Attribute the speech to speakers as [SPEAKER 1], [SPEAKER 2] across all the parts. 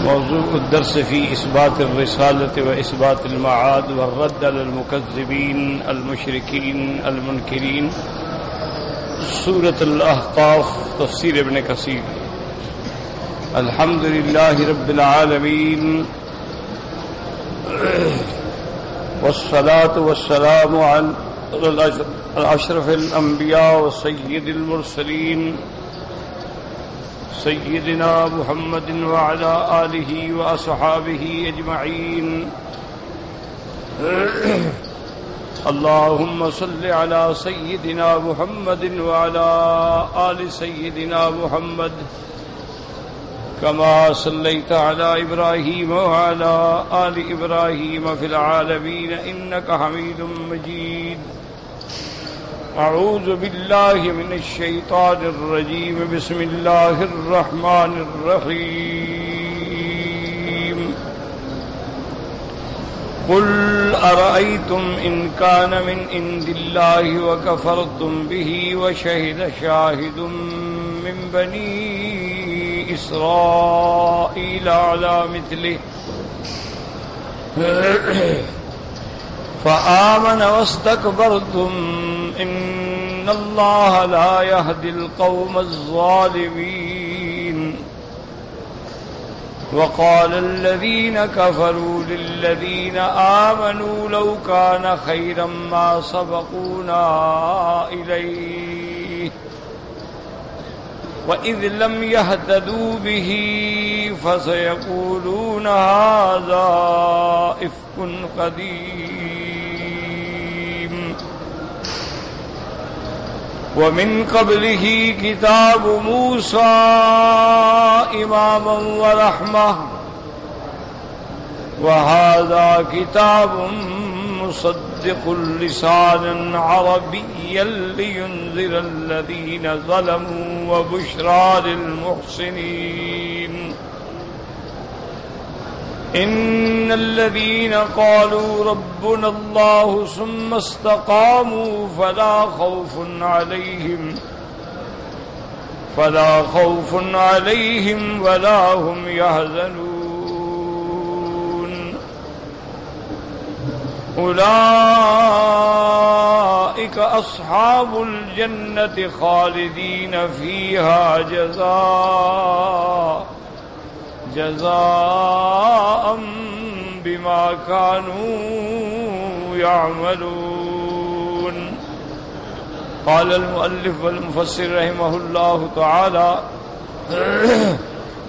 [SPEAKER 1] موضوع الدرس في إثبات الرسالة وإثبات المعاد والرد على المكذبين المشركين المنكرين. سورة الأحقاف، تفسير ابن كثير. الحمد لله رب العالمين، والصلاة والسلام على أشرف الأنبياء وسيد المرسلين سيدنا محمد وعلى آله وأصحابه أجمعين. اللهم صل على سيدنا محمد وعلى آل سيدنا محمد كما صليت على إبراهيم وعلى آل إبراهيم في العالمين إنك حميد مجيد. أعوذ بالله من الشيطان الرجيم. بسم الله الرحمن الرحيم. قل أرأيتم إن كان من عند الله وكفرتم به وشهد شاهد من بني إسرائيل على مثله فآمن واستكبرتم إن الله لا يهدي القوم الظالمين. وقال الذين كفروا للذين آمنوا لو كان خيرا ما سبقونا إليه وإذ لم يهتدوا به فسيقولون هذا إفك قديم. ومن قبله كتاب موسى إماما ورحمة وهذا كتاب مصدق لسانا عربيا لينذر الذين ظلموا وبشرى للمحسنين. إن الذين قالوا ربنا الله ثم استقاموا فلا خوف عليهم ولا هم يحزنون. أولئك أصحاب الجنة خالدين فيها جزاء بما كانوا يعملون. قال المؤلف والمفسر رحمه الله تعالى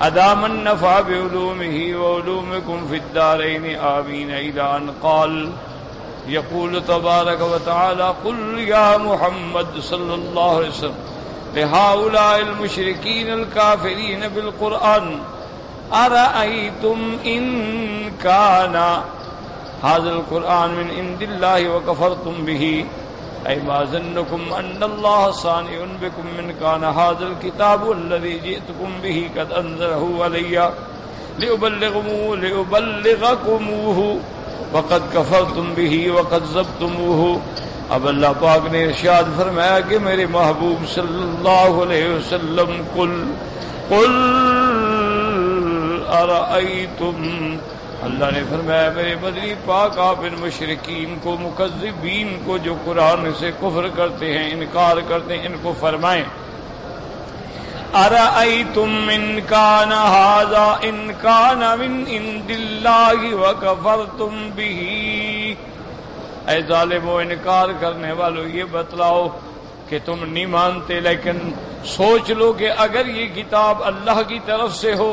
[SPEAKER 1] أدام النفع بعلومه وعلومكم في الدارين آمين، إلى أن قال يقول تبارك وتعالى قل يا محمد صلى الله عليه وسلم لهؤلاء المشركين الكافرين بالقرآن أرأيتم إن كان هذا القرآن من عند الله وكفرتم به أي ما ظنكم أن الله صانع بكم من كان هذا الكتاب الذي جئتكم به قد أنزله علي لأبلغكموه وقد كفرتم به وكذبتموه. اب اللہ پاک نے ارشاد فرمایا کہ میرے محبوب صلی اللہ علیہ وسلم قل ارأیتم، اللہ نے فرمایا میرے بدری پاک آپ ان مشرکین کو، مکذبین کو، جو قرآن سے کفر کرتے ہیں، انکار کرتے ہیں، ان کو فرمائیں ارأیتم ان کان ھذا ان کان من عند اللہ وکفرتم به، اے ظالمو انکار کرنے والو یہ بتلاؤ کہ تم نہیں مانتے، لیکن سوچ لو کہ اگر یہ کتاب اللہ کی طرف سے ہو،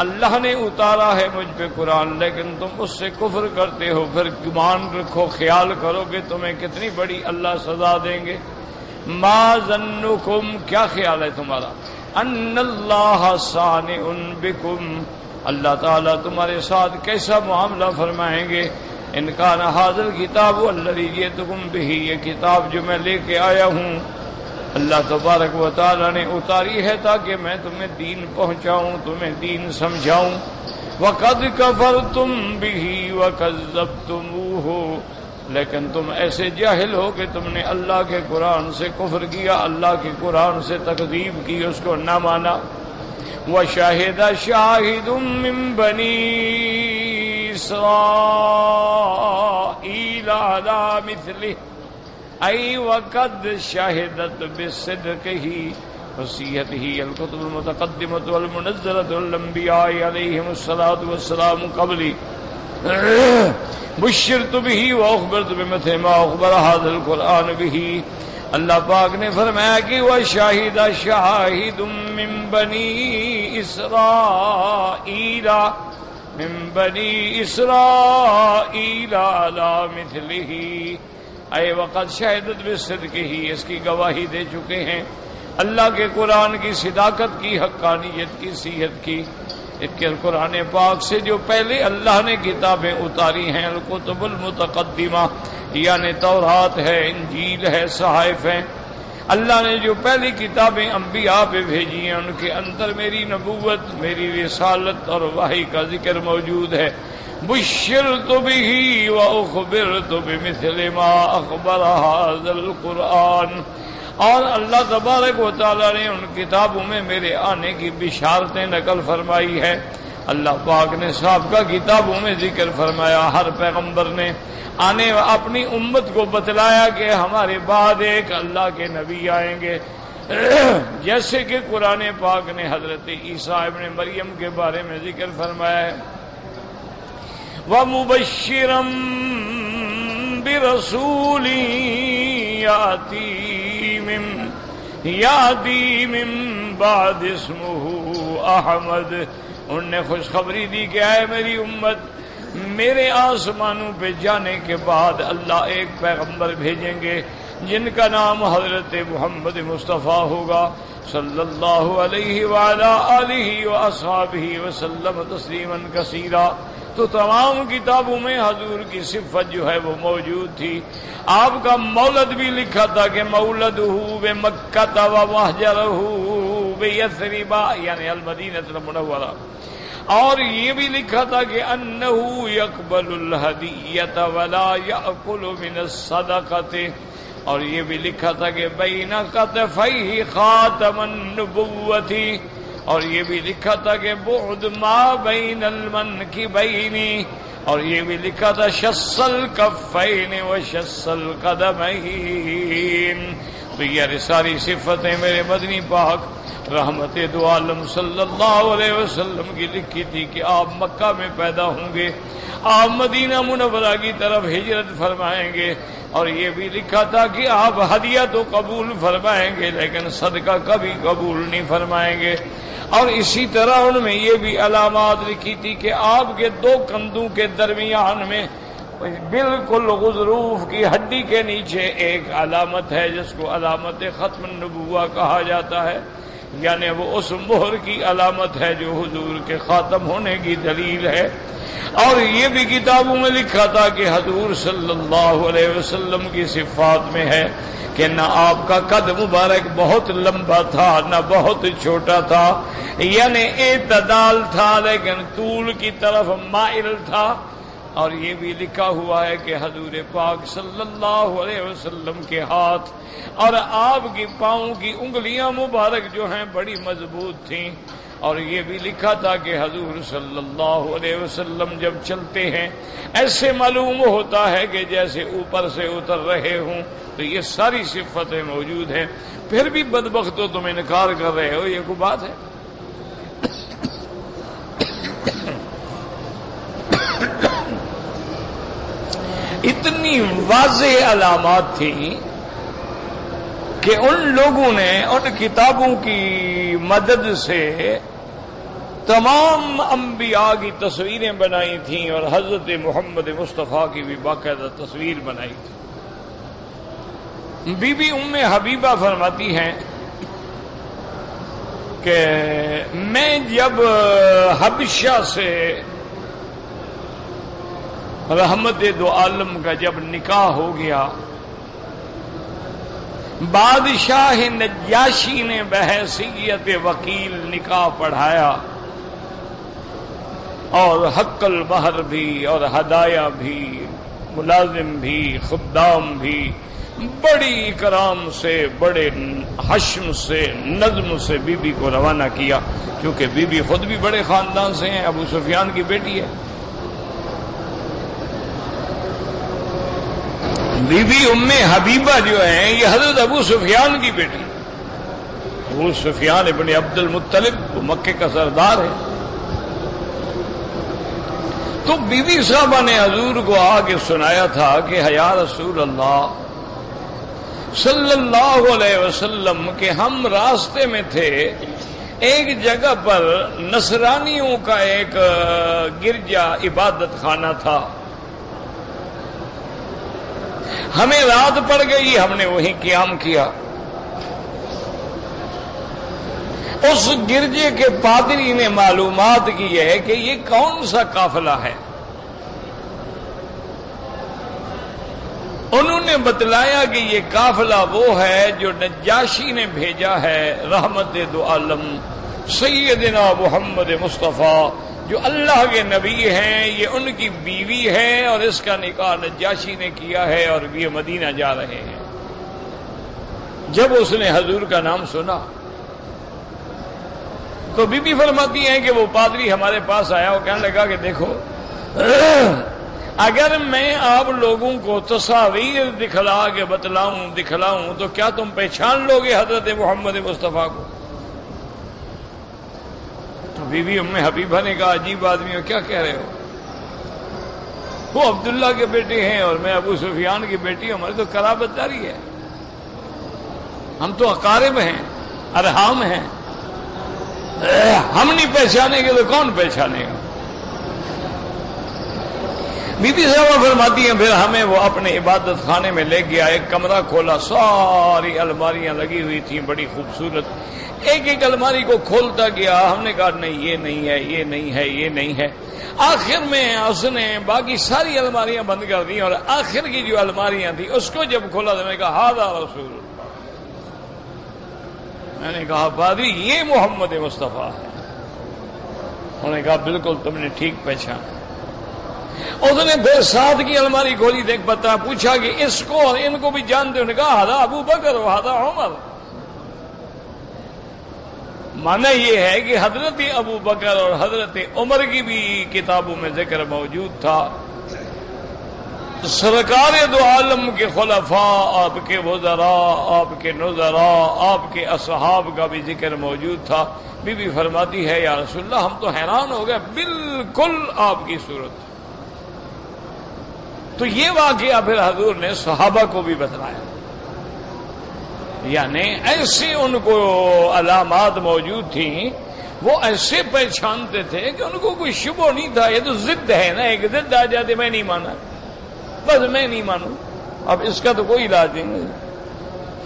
[SPEAKER 1] اللہ نے اتارا ہے مجھ پہ قرآن، لیکن تم اس سے کفر کرتے ہو، پھر گمان رکھو، خیال کرو کہ تمہیں کتنی بڑی اللہ سزا دیں گے. ما ظنکم، کیا خیال ہے تمہارا، ان اللہ صانع بکم، اللہ تعالیٰ تمہارے ساتھ کیسا معاملہ فرمائیں گے. ان کان ھذا الکتاب الذی جئتکم بہ، یہ کتاب جو میں لے کے آیا ہوں اللہ تبارک و تعالیٰ نے اتاری ہے تاکہ میں تمہیں دین پہنچاؤں، تمہیں دین سمجھاؤں. وَقَدْ كَفَرْتُمْ بِهِ وَكَذَّبْتُمُوهُ، لیکن تم ایسے جاہل ہو کہ تم نے اللہ کے قرآن سے کفر کیا، اللہ کے قرآن سے تکذیب کی، اس کو نہ مانا. وشهد شاهد من بني إسرائيل على مثله أي وقد شهدت بصدقه وصيته الكتب المتقدمة والمنزلة والأنبياء عليهم الصلاة والسلام قبلي بشرت به وأخبرت بمثل ما أخبر هذا القرآن به. اللہ پاک نے فرمایا کہ وشاہد شاہد من بنی اسرائیل علی مثلہ اے وقت شہدت بصدقہ، اس کی گواہی دے چکے ہیں اللہ کے قرآن کی صداقت کی، حقانیت کی، صحت کی. اس کے قرآن پاک سے جو پہلے اللہ نے کتابیں اتاری ہیں، الکتب المتقدمہ یعنی تورات ہے، انجیل ہے، صحائف ہیں، اللہ نے جو پہلی کتابیں انبیاء پہ بھیجی ہیں ان کے اندر میری نبوت، میری رسالت اور وحی کا ذکر موجود ہے. بشرت به واخبرت بمثل ما اخبر هذا القرآن. اور اللہ تبارک و تعالیٰ نے ان کتابوں میں میرے آنے کی بشارتیں نقل فرمائی ہے. اللہ پاک نے سابقہ کتابوں میں ذکر فرمایا، ہر پیغمبر نے آنے اپنی امت کو بتلایا کہ ہمارے بعد ایک اللہ کے نبی آئیں گے. جیسے کہ قرآن پاک نے حضرت عیسیٰ ابن مریم کے بارے میں ذکر فرمایا ہے، وَمُبَشِّرًا بِرَسُولٍ یاتی من بعد اسمہ احمد. انہوں نے خوشخبری دی کہ اے میری امت، میرے آسمانوں پہ جانے کے بعد اللہ ایک پیغمبر بھیجیں گے جن کا نام حضرت محمد مصطفیٰ ہوگا صلی اللہ علیہ وعلا آلہ واصحابہ وسلم تسلیما کثیرا. تو تمام کتابوں میں حضور کی صفت جو ہے وہ موجود تھی. آپ کا مولد بھی لکھا تھا کہ مولدہ بمکہ ومہجرہ بیثرب یعنی المدینہ المنورہ، اور یہ بھی لکھا تھا کہ انہ یقبل الہدیۃ ولا یأکل من الصدقۃ، اور یہ بھی لکھا تھا کہ بین کتفیہ خاتم النبوۃ، اور یہ بھی لکھا تھا کہ بعد ما بین المنکبین، اور یہ بھی لکھا تھا شص الکفین وشص القدمین. تو یہ ساری صفتیں میرے مدنی پاک رحمت دو عالم صلی اللہ علیہ وسلم کی لکھی تھی کہ آپ مکہ میں پیدا ہوں گے، آپ مدینہ منورہ کی طرف ہجرت فرمائیں گے، اور یہ بھی لکھا تھا کہ آپ ہدیہ تو قبول فرمائیں گے لیکن صدقہ کبھی قبول نہیں فرمائیں گے. اور اسی طرح ان میں یہ بھی علامات لکھی تھی کہ آپ کے دو کندھوں کے درمیان میں بالکل غضروف کی ہڈی کے نیچے ایک علامت ہے جس کو علامت ختم النبوہ کہا جاتا ہے، یعنی وہ اس مہر کی علامت ہے جو حضور کے خاتم ہونے کی دلیل ہے. اور یہ بھی کتابوں میں لکھا تھا کہ حضور صلی اللہ علیہ وسلم کی صفات میں ہے کہ نہ آپ کا قد مبارک بہت لمبا تھا نہ بہت چھوٹا تھا، یعنی اعتدال تھا لیکن طول کی طرف مائل تھا. اور یہ بھی لکھا ہوا ہے کہ حضور پاک صلی اللہ علیہ وسلم کے ہاتھ اور آپ کی پاؤں کی انگلیاں مبارک جو ہیں بڑی مضبوط تھیں. اور یہ بھی لکھا تھا کہ حضور صلی اللہ علیہ وسلم جب چلتے ہیں ایسے معلوم ہوتا ہے کہ جیسے اوپر سے اتر رہے ہوں. تو یہ ساری صفتیں موجود ہیں، پھر بھی بدبختو تم انکار کر رہے ہو، یہ کوئی بات ہے؟ اتنی واضح علامات تھیں کہ ان لوگوں نے ان کتابوں کی مدد سے تمام انبیاء کی تصویریں بنائی تھیں اور حضرت محمد مصطفیٰ کی بھی باقاعدہ تصویر بنائی تھی. بی بی ام حبیبہ فرماتی ہیں کہ میں جب حبشہ سے رحمت دو عالم کا جب نکاح ہو گیا، بادشاہ نجاشی نے بحیثیت وکیل نکاح پڑھایا اور حق المہر بھی اور ہدایہ بھی، ملازم بھی، خدام بھی، بڑی اکرام سے، بڑے حشم سے، نظم سے بی بی کو روانہ کیا، کیونکہ بی بی خود بھی بڑے خاندان سے ہیں، ابو سفیان کی بیٹی ہے۔ بی بی ام حبیبہ جو ہیں یہ حضرت ابو سفیان کی بیٹی ہے۔ ابو سفیان ابن عبد المطلب وہ مکے کا سردار ہے۔ تو بی بی صاحبہ نے حضور کو آ کے سنایا تھا کہ یا رسول اللہ صلی اللہ علیہ وسلم کہ ہم راستے میں تھے، ایک جگہ پر نصرانیوں کا ایک گرجا عبادت خانہ تھا، ہمیں رات پڑ گئی، ہم نے وہیں قیام کیا۔ اس گرجے کے پادری نے معلومات کی ہے کہ یہ کون سا قافلہ ہے۔ انہوں نے بتلایا کہ یہ قافلہ وہ ہے جو نجاشی نے بھیجا ہے، رحمت دو عالم سیدنا محمد مصطفیٰ جو اللہ کے نبی ہیں، یہ ان کی بیوی ہے اور اس کا نکاح نجاشی نے کیا ہے اور یہ مدینہ جا رہے ہیں۔ جب اس نے حضور کا نام سنا تو بی بی فرماتی ہیں کہ وہ پادری ہمارے پاس آیا، وہ کہنے لگا کہ دیکھو اگر میں آپ لوگوں کو تصاویر دکھلا کے دکھلاؤں تو کیا تم پہچان لو گے حضرت محمد مصطفیٰ کو؟ تو بی بی ام حبیبہ نے کہا عجیب آدمی ہو، کیا کہہ رہے ہو؟ وہ عبداللہ کے بیٹے ہیں اور میں ابو سفیان کی بیٹی ہوں، ہماری تو قرابت داری ہے، ہم تو اقارب ہیں، ارحام ہیں، ہم نہیں پہچانیں گے تو کون پہچانے گا؟ بی بی صاحبہ فرماتی ہیں پھر ہمیں وہ اپنے عبادت خانے میں لے گیا، ایک کمرہ کھولا، ساری الماریاں لگی ہوئی تھیں بڑی خوبصورت، ایک ایک الماری کو کھولتا گیا، ہم نے کہا نہیں یہ نہیں ہے، یہ نہیں ہے، یہ نہیں ہے۔ آخر میں اس نے باقی ساری الماریاں بند کر دی اور آخر کی جو الماریاں تھیں اس کو جب کھولا تو میں نے کہا ھذا رسول اللہ، میں نے کہا پادری یہ محمد مصطفیٰ ہے۔ انہوں نے کہا بالکل تم نے ٹھیک پہچانا۔ اس نے پھر ساتھ کی الماری کھولی، دیکھ پتا پوچھا کہ اس کو اور ان کو بھی جانتے ہو؟ نے کہا ھذا ابو بکر و ھذا عمر۔ معنی یہ ہے کہ حضرت ابو بکر اور حضرت عمر کی بھی کتابوں میں ذکر موجود تھا، سرکار دو عالم کے خلفاء، آپ کے وزراء، آپ کے نظراء، آپ کے اصحاب کا بھی ذکر موجود تھا۔ بی بی فرماتی ہے یا رسول اللہ ہم تو حیران ہو گئے، بالکل آپ کی صورت۔ تو یہ واقعہ پھر حضور نے صحابہ کو بھی بتلایا، یعنی ایسے ان کو علامات موجود تھیں، وہ ایسے پہچانتے تھے کہ ان کو کوئی شبہ نہیں تھا۔ یہ تو ضد ہے نا، ایک ضد آ جاتے میں نہیں مانا، بس میں نہیں مانوں، اب اس کا تو کوئی علاج نہیں۔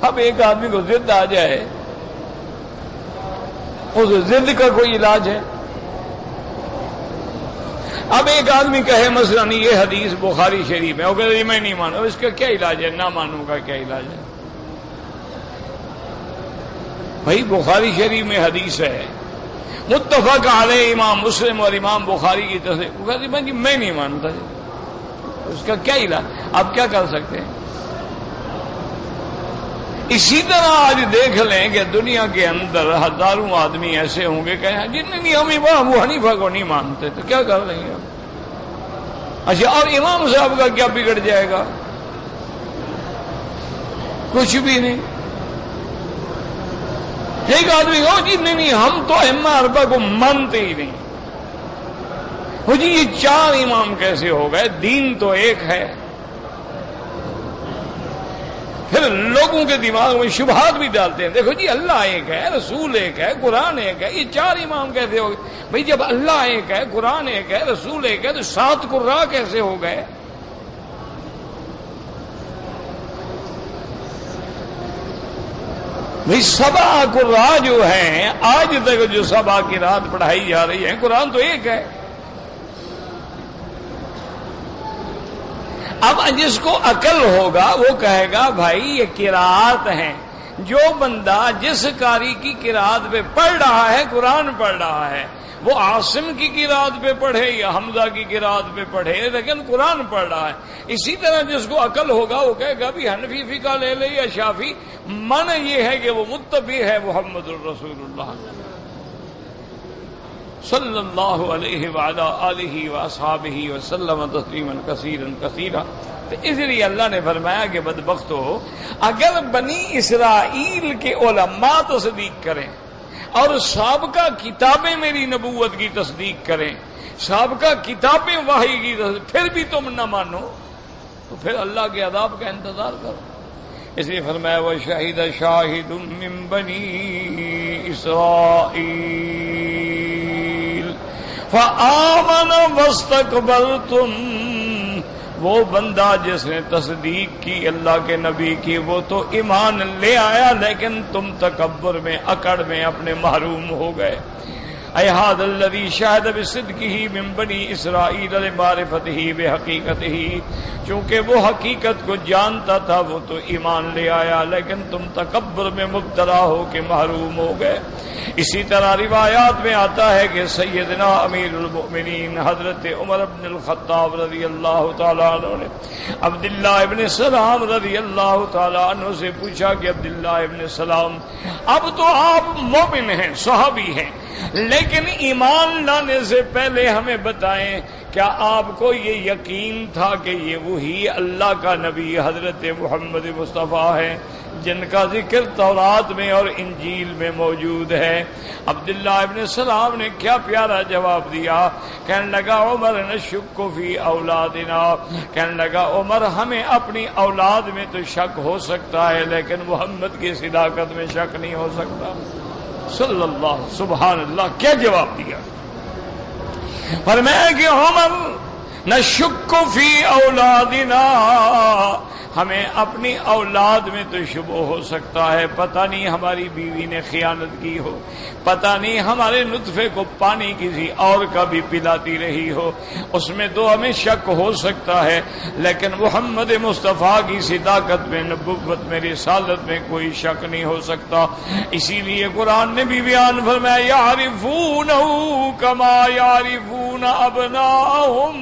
[SPEAKER 1] اب ایک آدمی کو ضد آ جائے، اس ضد کا کوئی علاج ہے؟ اب ایک آدمی کہے مثلا یہ حدیث بخاری شریف ہے، وہ کہتے میں نہیں مانوں، اس کا کیا علاج ہے؟ نہ مانوں کا کیا علاج ہے؟ بھائی بخاری شریف میں حدیث ہے، متفق علیہ امام مسلم اور امام بخاری کی تصحیح، وہ کہتے ہیں میں نہیں مانتا، اس کا کیا علاج؟ آپ کیا کر سکتے ہیں؟ اسی طرح آج دیکھ لیں کہ دنیا کے اندر ہزاروں آدمی ایسے ہوں گے کہ جن نہیں ہم امام ابو حنیفہ کو نہیں مانتے، تو کیا کر لیں گے؟ اچھا اور امام صاحب کا کیا بگڑ جائے گا؟ کچھ بھی نہیں۔ ایک آدمی ہو جی نہیں ہم تو ائمہ اربعہ کو مانتے ہی نہیں، ہو جی یہ چار امام کیسے ہو گئے؟ دین تو ایک ہے۔ پھر لوگوں کے دماغ میں شبہات بھی ڈالتے ہیں، دیکھو جی اللہ ایک ہے، رسول ایک ہے، قرآن ایک ہے، یہ چار امام کیسے ہو گئے؟ بھئی جب اللہ ایک ہے، قرآن ایک ہے، رسول ایک ہے، تو 7 قراء کیسے ہو گئے؟ بھئی 7 قراء جو ہیں آج تک جو 7 قراءت پڑھائی جا رہی ہیں، قرآن تو ایک ہے۔ اب جس کو عقل ہوگا وہ کہے گا بھائی یہ قراءت ہیں، جو بندہ جس قاری کی قراءت پہ پڑھ رہا ہے، قرآن پڑھ رہا ہے، وہ عاصم کی قرات پہ پڑھے یا حمزہ کی قرات پہ پڑھے، لیکن قرآن پڑھ رہا ہے۔ اسی طرح جس کو عقل ہوگا وہ کہے گا بھی حنفی فقہ لے لے یا شافی، من یہ ہے کہ وہ متبع ہے محمد الرسول اللہ صلی اللہ علیہ وعلی آلہ واصحابہ وسلم تسلیما کثیرا کثیرا۔ تو اس لیے اللہ نے فرمایا کہ بدبختو، اگر بنی اسرائیل کے علماء تصدیق کریں اور سابقہ کتابیں میری نبوت کی تصدیق کریں، سابقہ کتابیں وحی کی تصدیق، پھر بھی تم نہ مانو تو پھر اللہ کے عذاب کا انتظار کرو۔ اس لیے فرمایا وَشَهِدَ شَاهِدٌ مِّن بَنِي إِسْرَائِيلَ فَآمَنَ وَاسْتَكْبَرْتُمْ، وہ بندہ جس نے تصدیق کی اللہ کے نبی کی وہ تو ایمان لے آیا، لیکن تم تکبر میں اکڑ میں اپنے محروم ہو گئے۔ اے ھذا الذی شہد بصدقہ من بنی اسرائیل لمعرفتہ بحقیقتہ، چونکہ وہ حقیقت کو جانتا تھا وہ تو ایمان لے آیا، لیکن تم تکبر میں مبتلا ہو کے محروم ہو گئے۔ اسی طرح روایات میں آتا ہے کہ سیدنا امیر المؤمنین حضرت عمر بن الخطاب رضی اللہ تعالیٰ عنہ نے عبداللہ ابن سلام رضی اللہ تعالیٰ عنہ سے پوچھا کہ عبداللہ ابن سلام، اب تو آپ مومن ہیں، صحابی ہیں، لیکن ایمان لانے سے پہلے ہمیں بتائیں کیا آپ کو یہ یقین تھا کہ یہ وہی اللہ کا نبی حضرت محمد مصطفیٰ ہے جن کا ذکر تورات میں اور انجیل میں موجود ہے؟ عبداللہ ابن سلام نے کیا پیارا جواب دیا، کہنے لگا عمر نشک فی اولادنا، کہنے لگا عمر ہمیں اپنی اولاد میں تو شک ہو سکتا ہے لیکن محمد کی صداقت میں شک نہیں ہو سکتا۔ صلی اللہ، سبحان اللہ، کیا جواب دیا؟ فرمایا کہ عمر نشک فی اولادنا، ہمیں اپنی اولاد میں تو شبہ ہو سکتا ہے، پتہ نہیں ہماری بیوی نے خیانت کی ہو، پتہ نہیں ہمارے نطفے کو پانی کسی اور کا بھی پلاتی رہی ہو، اس میں تو ہمیں شک ہو سکتا ہے، لیکن محمد مصطفیٰ کی صداقت میں، نبوت میں، رسالت میں کوئی شک نہیں ہو سکتا۔ اسی لیے قرآن نے بھی بیان فرمایا یعرفونہ کما یعرفون ابناءہم،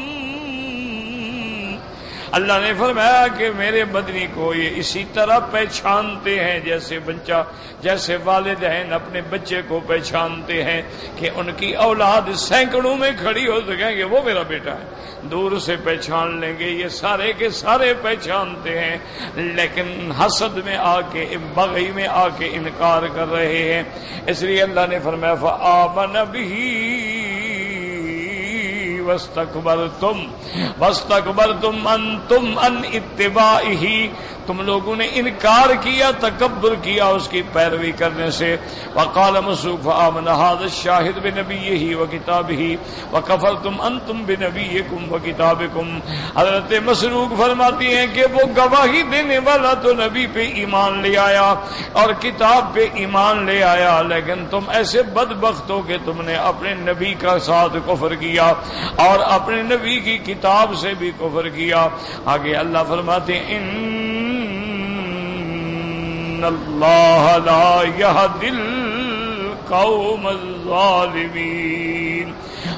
[SPEAKER 1] اللہ نے فرمایا کہ میرے مدنی کو یہ اسی طرح پہچانتے ہیں جیسے والدین اپنے بچے کو پہچانتے ہیں کہ ان کی اولاد سینکڑوں میں کھڑی ہو سکیں گے وہ میرا بیٹا ہے، دور سے پہچان لیں گے، یہ سارے کے سارے پہچانتے ہیں، لیکن حسد میں آ کے، بغی میں آ کے انکار کر رہے ہیں۔ اس لیے اللہ نے فرمایا فآمن بہ واستکبرتم انتم عن اتباعہ، تم لوگوں نے انکار کیا، تکبر کیا اس کی پیروی کرنے سے۔ وقال مسروق فآمن ھذا الشاہد بنبیہ وکتابہ وکفرتم انتم بنبیکم وکتابکم، حضرت مسروق فرماتی ہیں کہ وہ گواہی دینے والا تو نبی پہ ایمان لے آیا اور کتاب پہ ایمان لے آیا، لیکن تم ایسے بدبخت ہو کہ تم نے اپنے نبی کا ساتھ کفر کیا اور اپنے نبی کی کتاب سے بھی کفر کیا۔ آگے اللہ فرماتے ہیں ان اللہ لا یہدی القوم الظالمین۔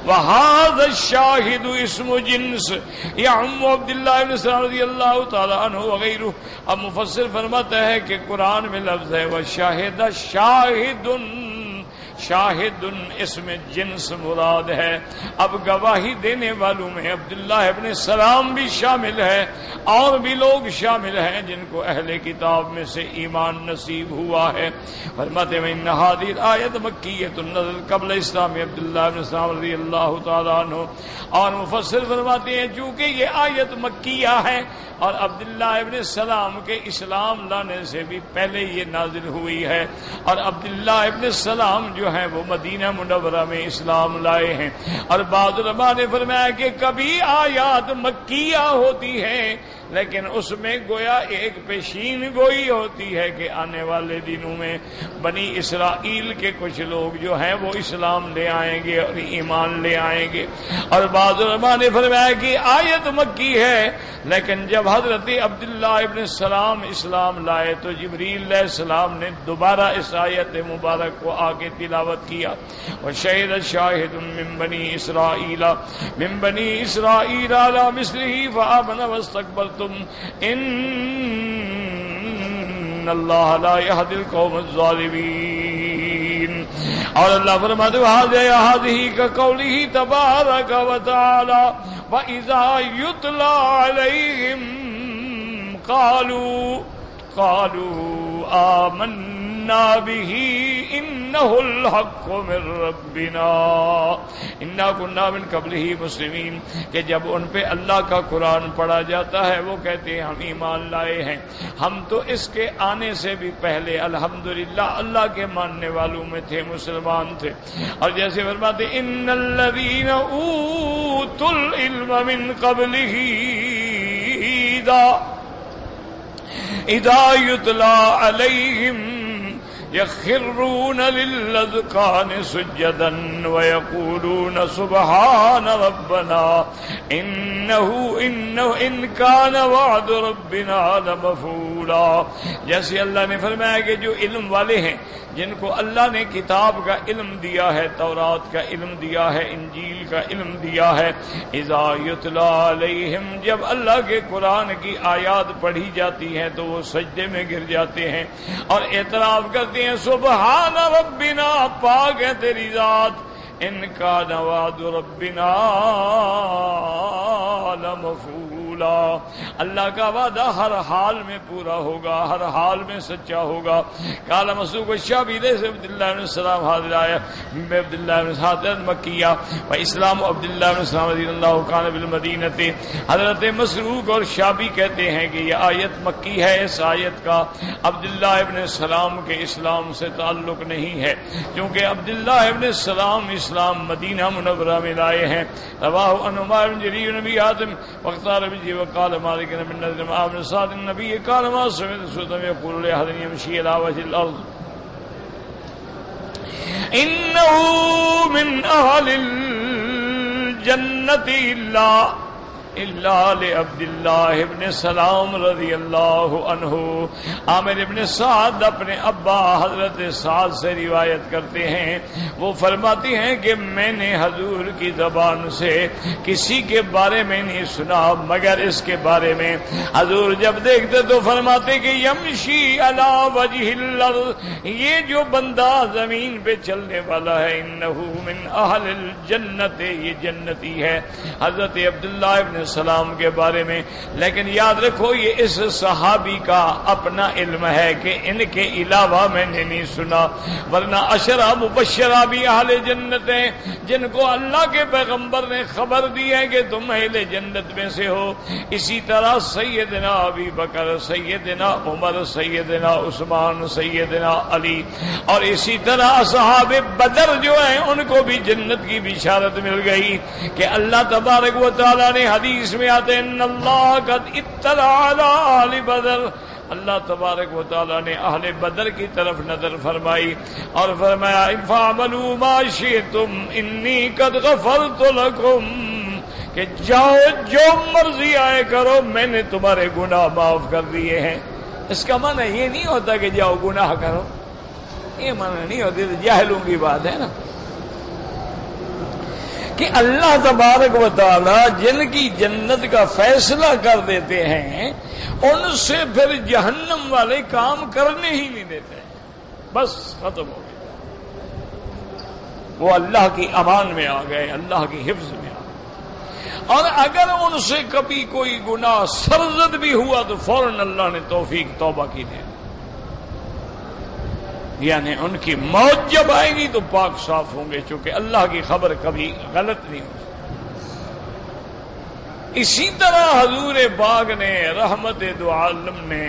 [SPEAKER 1] وہذا الشاہد اسم جنس یعم عبداللہ ابن سلام رضی اللہ تعالی عنہ وغیرہ۔ اب مفسر فرماتا ہے کہ قرآن میں لفظ ہے وشاہد شاہد، شاہد اسم جنس مراد ہے۔ اب گواہی دینے والوں میں عبداللہ ابن سلام بھی شامل ہے اور بھی لوگ شامل ہیں جن کو اہل کتاب میں سے ایمان نصیب ہوا ہے۔ فرماتے ہیں ان ھذہ الآیۃ مکیۃ نزلت قبل اسلام عبداللہ ابن سلام رضی اللہ تعالیٰ عنہ، اور مفسر فرماتے ہیں چونکہ یہ آیت مکیہ ہے اور عبداللہ ابن سلام کے اسلام لانے سے بھی پہلے یہ نازل ہوئی ہے، اور عبداللہ ابن سلام جو ہیں وہ مدینہ منورہ میں اسلام لائے ہیں۔ اور بعض علماء نے فرمایا کہ کبھی آیات مکیہ ہوتی ہیں لیکن اس میں گویا ایک پیشین گوئی ہوتی ہے کہ آنے والے دنوں میں بنی اسرائیل کے کچھ لوگ جو ہیں وہ اسلام لے آئیں گے اور ایمان لے آئیں گے. اور بعض علماء نے فرمایا کہ آیت مکی ہے، لیکن جب حضرت عبداللہ ابن السلام اسلام لائے تو جبریل علیہ السلام نے دوبارہ اس آیت مبارک کو آگے تلاوت کیا. وَشَهِدَ شَاهِدٌ مِّن بَنِي إِسْرَائِيلَ عَلَى مِثْلِهِ فَآمَنَ وَاسْتَكْبَرْتُمْ إِنَّ اللَّهَ لَا يَهْدِي الْقَوْمَ الظَّالِمِينَ. اور اللہ فرماتے ہیں هذه كقوله تبارك وتعالى وَإِذَا يُتْلَى عَلَيْهِمْ قالوا آمنا به إنه الحق من ربنا إنا كنا من قبله مسلمين. کہ جب ان پہ اللہ کا قرآن پڑھا جاتا ہے وہ کہتے ہیں ہم ایمان لائے ہیں، ہم تو اس کے آنے سے بھی پہلے الحمدللہ اللہ کے ماننے والوں میں تھے، مسلمان تھے. اور جیسے فرماتے ان الذين اوتوا العلم من قبله اذا يتلى عليهم يخرون للأذقان سجدا ويقولون سبحان ربنا إن كان وعد ربنا لمفعولا. جیسے اللہ نے فرمایا کہ جو علم والے ہیں، جن کو اللہ نے کتاب کا علم دیا ہے، تورات کا علم دیا ہے، انجیل کا علم دیا ہے، اذا یتلا علیہم، جب اللہ کے قرآن کی آیات پڑھی جاتی ہیں تو وہ سجدے میں گر جاتے ہیں اور اعتراف کرتے ہیں سبحان ربنا، پاک ہے تیری ذات، ان کان وعد ربنا لمفعولا، اللہ کا وعدہ ہر حال میں پورا ہوگا، ہر حال میں سچا ہوگا. قال مسروق الشعبی سے عبداللہ بن السلام حاضر آیا عبداللہ بن حاتم مکیہ و اسلام عبداللہ بن السلام رضی اللہ کان بالمدینہ. حضرت مسروق اور شعبی کہتے ہیں کہ یہ آیت مکی ہے، اس آیت کا عبداللہ ابن السلام کے اسلام سے تعلق نہیں ہے، کیونکہ عبداللہ ابن السلام اسلام مدینہ منورہ میں لائے ہیں. رواہ عنہما بن جریر نبی حاتم وقتار بجی وقال مالک بن نذر بن سعد النبی قال ما سمعت سلطان يقول لأحد يمشي على وجه الأرض إنه من أهل الجنة إلا لعبداللہ ابن سلام رضی اللہ عنہ. عامر ابن سعد اپنے ابا حضرت سعد سے روایت کرتے ہیں، وہ فرماتے ہیں کہ میں نے حضور کی زبان سے کسی کے بارے میں نہیں سنا مگر اس کے بارے میں حضور جب دیکھتے تو فرماتے کہ یمشی علی وجہ الارض، یہ جو بندہ زمین پہ چلنے والا ہے، انہ من اہل الجنت، یہ جنتی ہے، حضرت عبداللہ ابن السلام کے بارے میں. لیکن یاد رکھو یہ اس صحابی کا اپنا علم ہے کہ ان کے علاوہ میں نے نہیں سنا، ورنہ عشرہ مبشرہ بھی اہل جنت ہیں جن کو اللہ کے پیغمبر نے خبر دی ہے کہ تم اہل جنت میں سے ہو. اسی طرح سیدنا ابی بکر، سیدنا عمر، سیدنا عثمان، سیدنا علی، اور اسی طرح اصحاب بدر جو ہیں ان کو بھی جنت کی بشارت مل گئی کہ اللہ تبارک و تعالی نے حدیث میں آتے ہیں ان اللہ قد اطلع علی اہل بدر، اللہ تبارک و تعالی نے اہل بدر کی طرف نظر فرمائی اور فرمایا فاعملوا ما شئتم انی قد غفرت لکم، کہ جاؤ جو مرضی آئے کرو میں نے تمہارے گناہ معاف کر دیے ہیں. اس کا معنی یہ نہیں ہوتا کہ جاؤ گناہ کرو، یہ معنی نہیں ہوتی، جاہلوں کی بات ہے نا، کہ اللہ تبارک و تعالی جن کی جنت کا فیصلہ کر دیتے ہیں ان سے پھر جہنم والے کام کرنے ہی نہیں دیتے، بس ختم ہو گئے، وہ اللہ کی امان میں آ گئے، اللہ کی حفظ میں آ گئے. اور اگر ان سے کبھی کوئی گناہ سرزد بھی ہوا تو فوراً اللہ نے توفیق توبہ کی دے، یعنی ان کی موت جب آئے گی تو پاک صاف ہوں گے، چونکہ اللہ کی خبر کبھی غلط نہیں ہو. اسی طرح حضور پاک نے رحمت دو عالم نے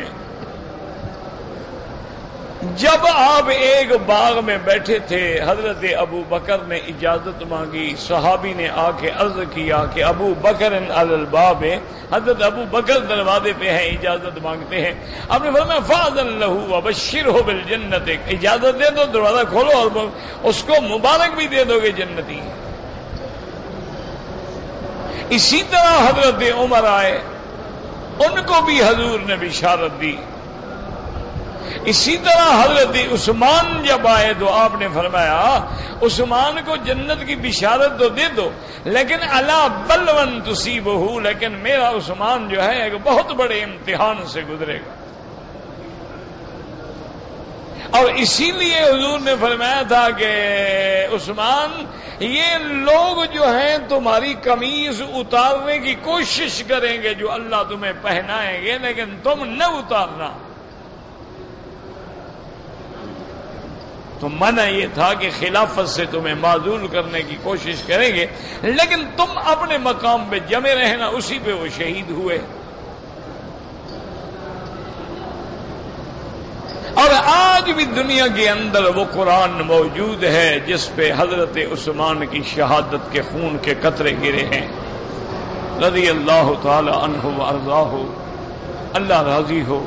[SPEAKER 1] جب آپ ایک باغ میں بیٹھے تھے، حضرت ابو بکر نے اجازت مانگی، صحابی نے آ کے عرض کیا کہ ابو بکر علی الباب، حضرت ابو بکر دروازے پہ ہیں، اجازت مانگتے ہیں۔ آپ نے فرمایا فاذن لہ وبشرہ بالجنت، اجازت دے دو، دروازہ کھولو اور اس کو مبارک بھی دے دو گے جنتی۔ اسی طرح حضرت عمر آئے، ان کو بھی حضور نے بشارت دی۔ اسی طرح حضرت عثمان جب آئے تو آپ نے فرمایا عثمان کو جنت کی بشارت تو دے دو، لیکن الا بلون تصیبہ، لیکن میرا عثمان جو ہے ایک بہت بڑے امتحان سے گزرے گا۔ اور اسی لیے حضور نے فرمایا تھا کہ عثمان، یہ لوگ جو ہیں تمہاری قمیض اتارنے کی کوشش کریں گے جو اللہ تمہیں پہنائیں گے، لیکن تم نہ اتارنا۔ تو منع یہ تھا کہ خلافت سے تمہیں معزول کرنے کی کوشش کریں گے، لیکن تم اپنے مقام پہ جمے رہنا۔ اسی پہ وہ شہید ہوئے۔ اور آج بھی دنیا کے اندر وہ قرآن موجود ہے جس پہ حضرت عثمان کی شہادت کے خون کے قطرے گرے ہیں، رضی اللہ تعالی عنہ وارضاہ، اللہ راضی ہو۔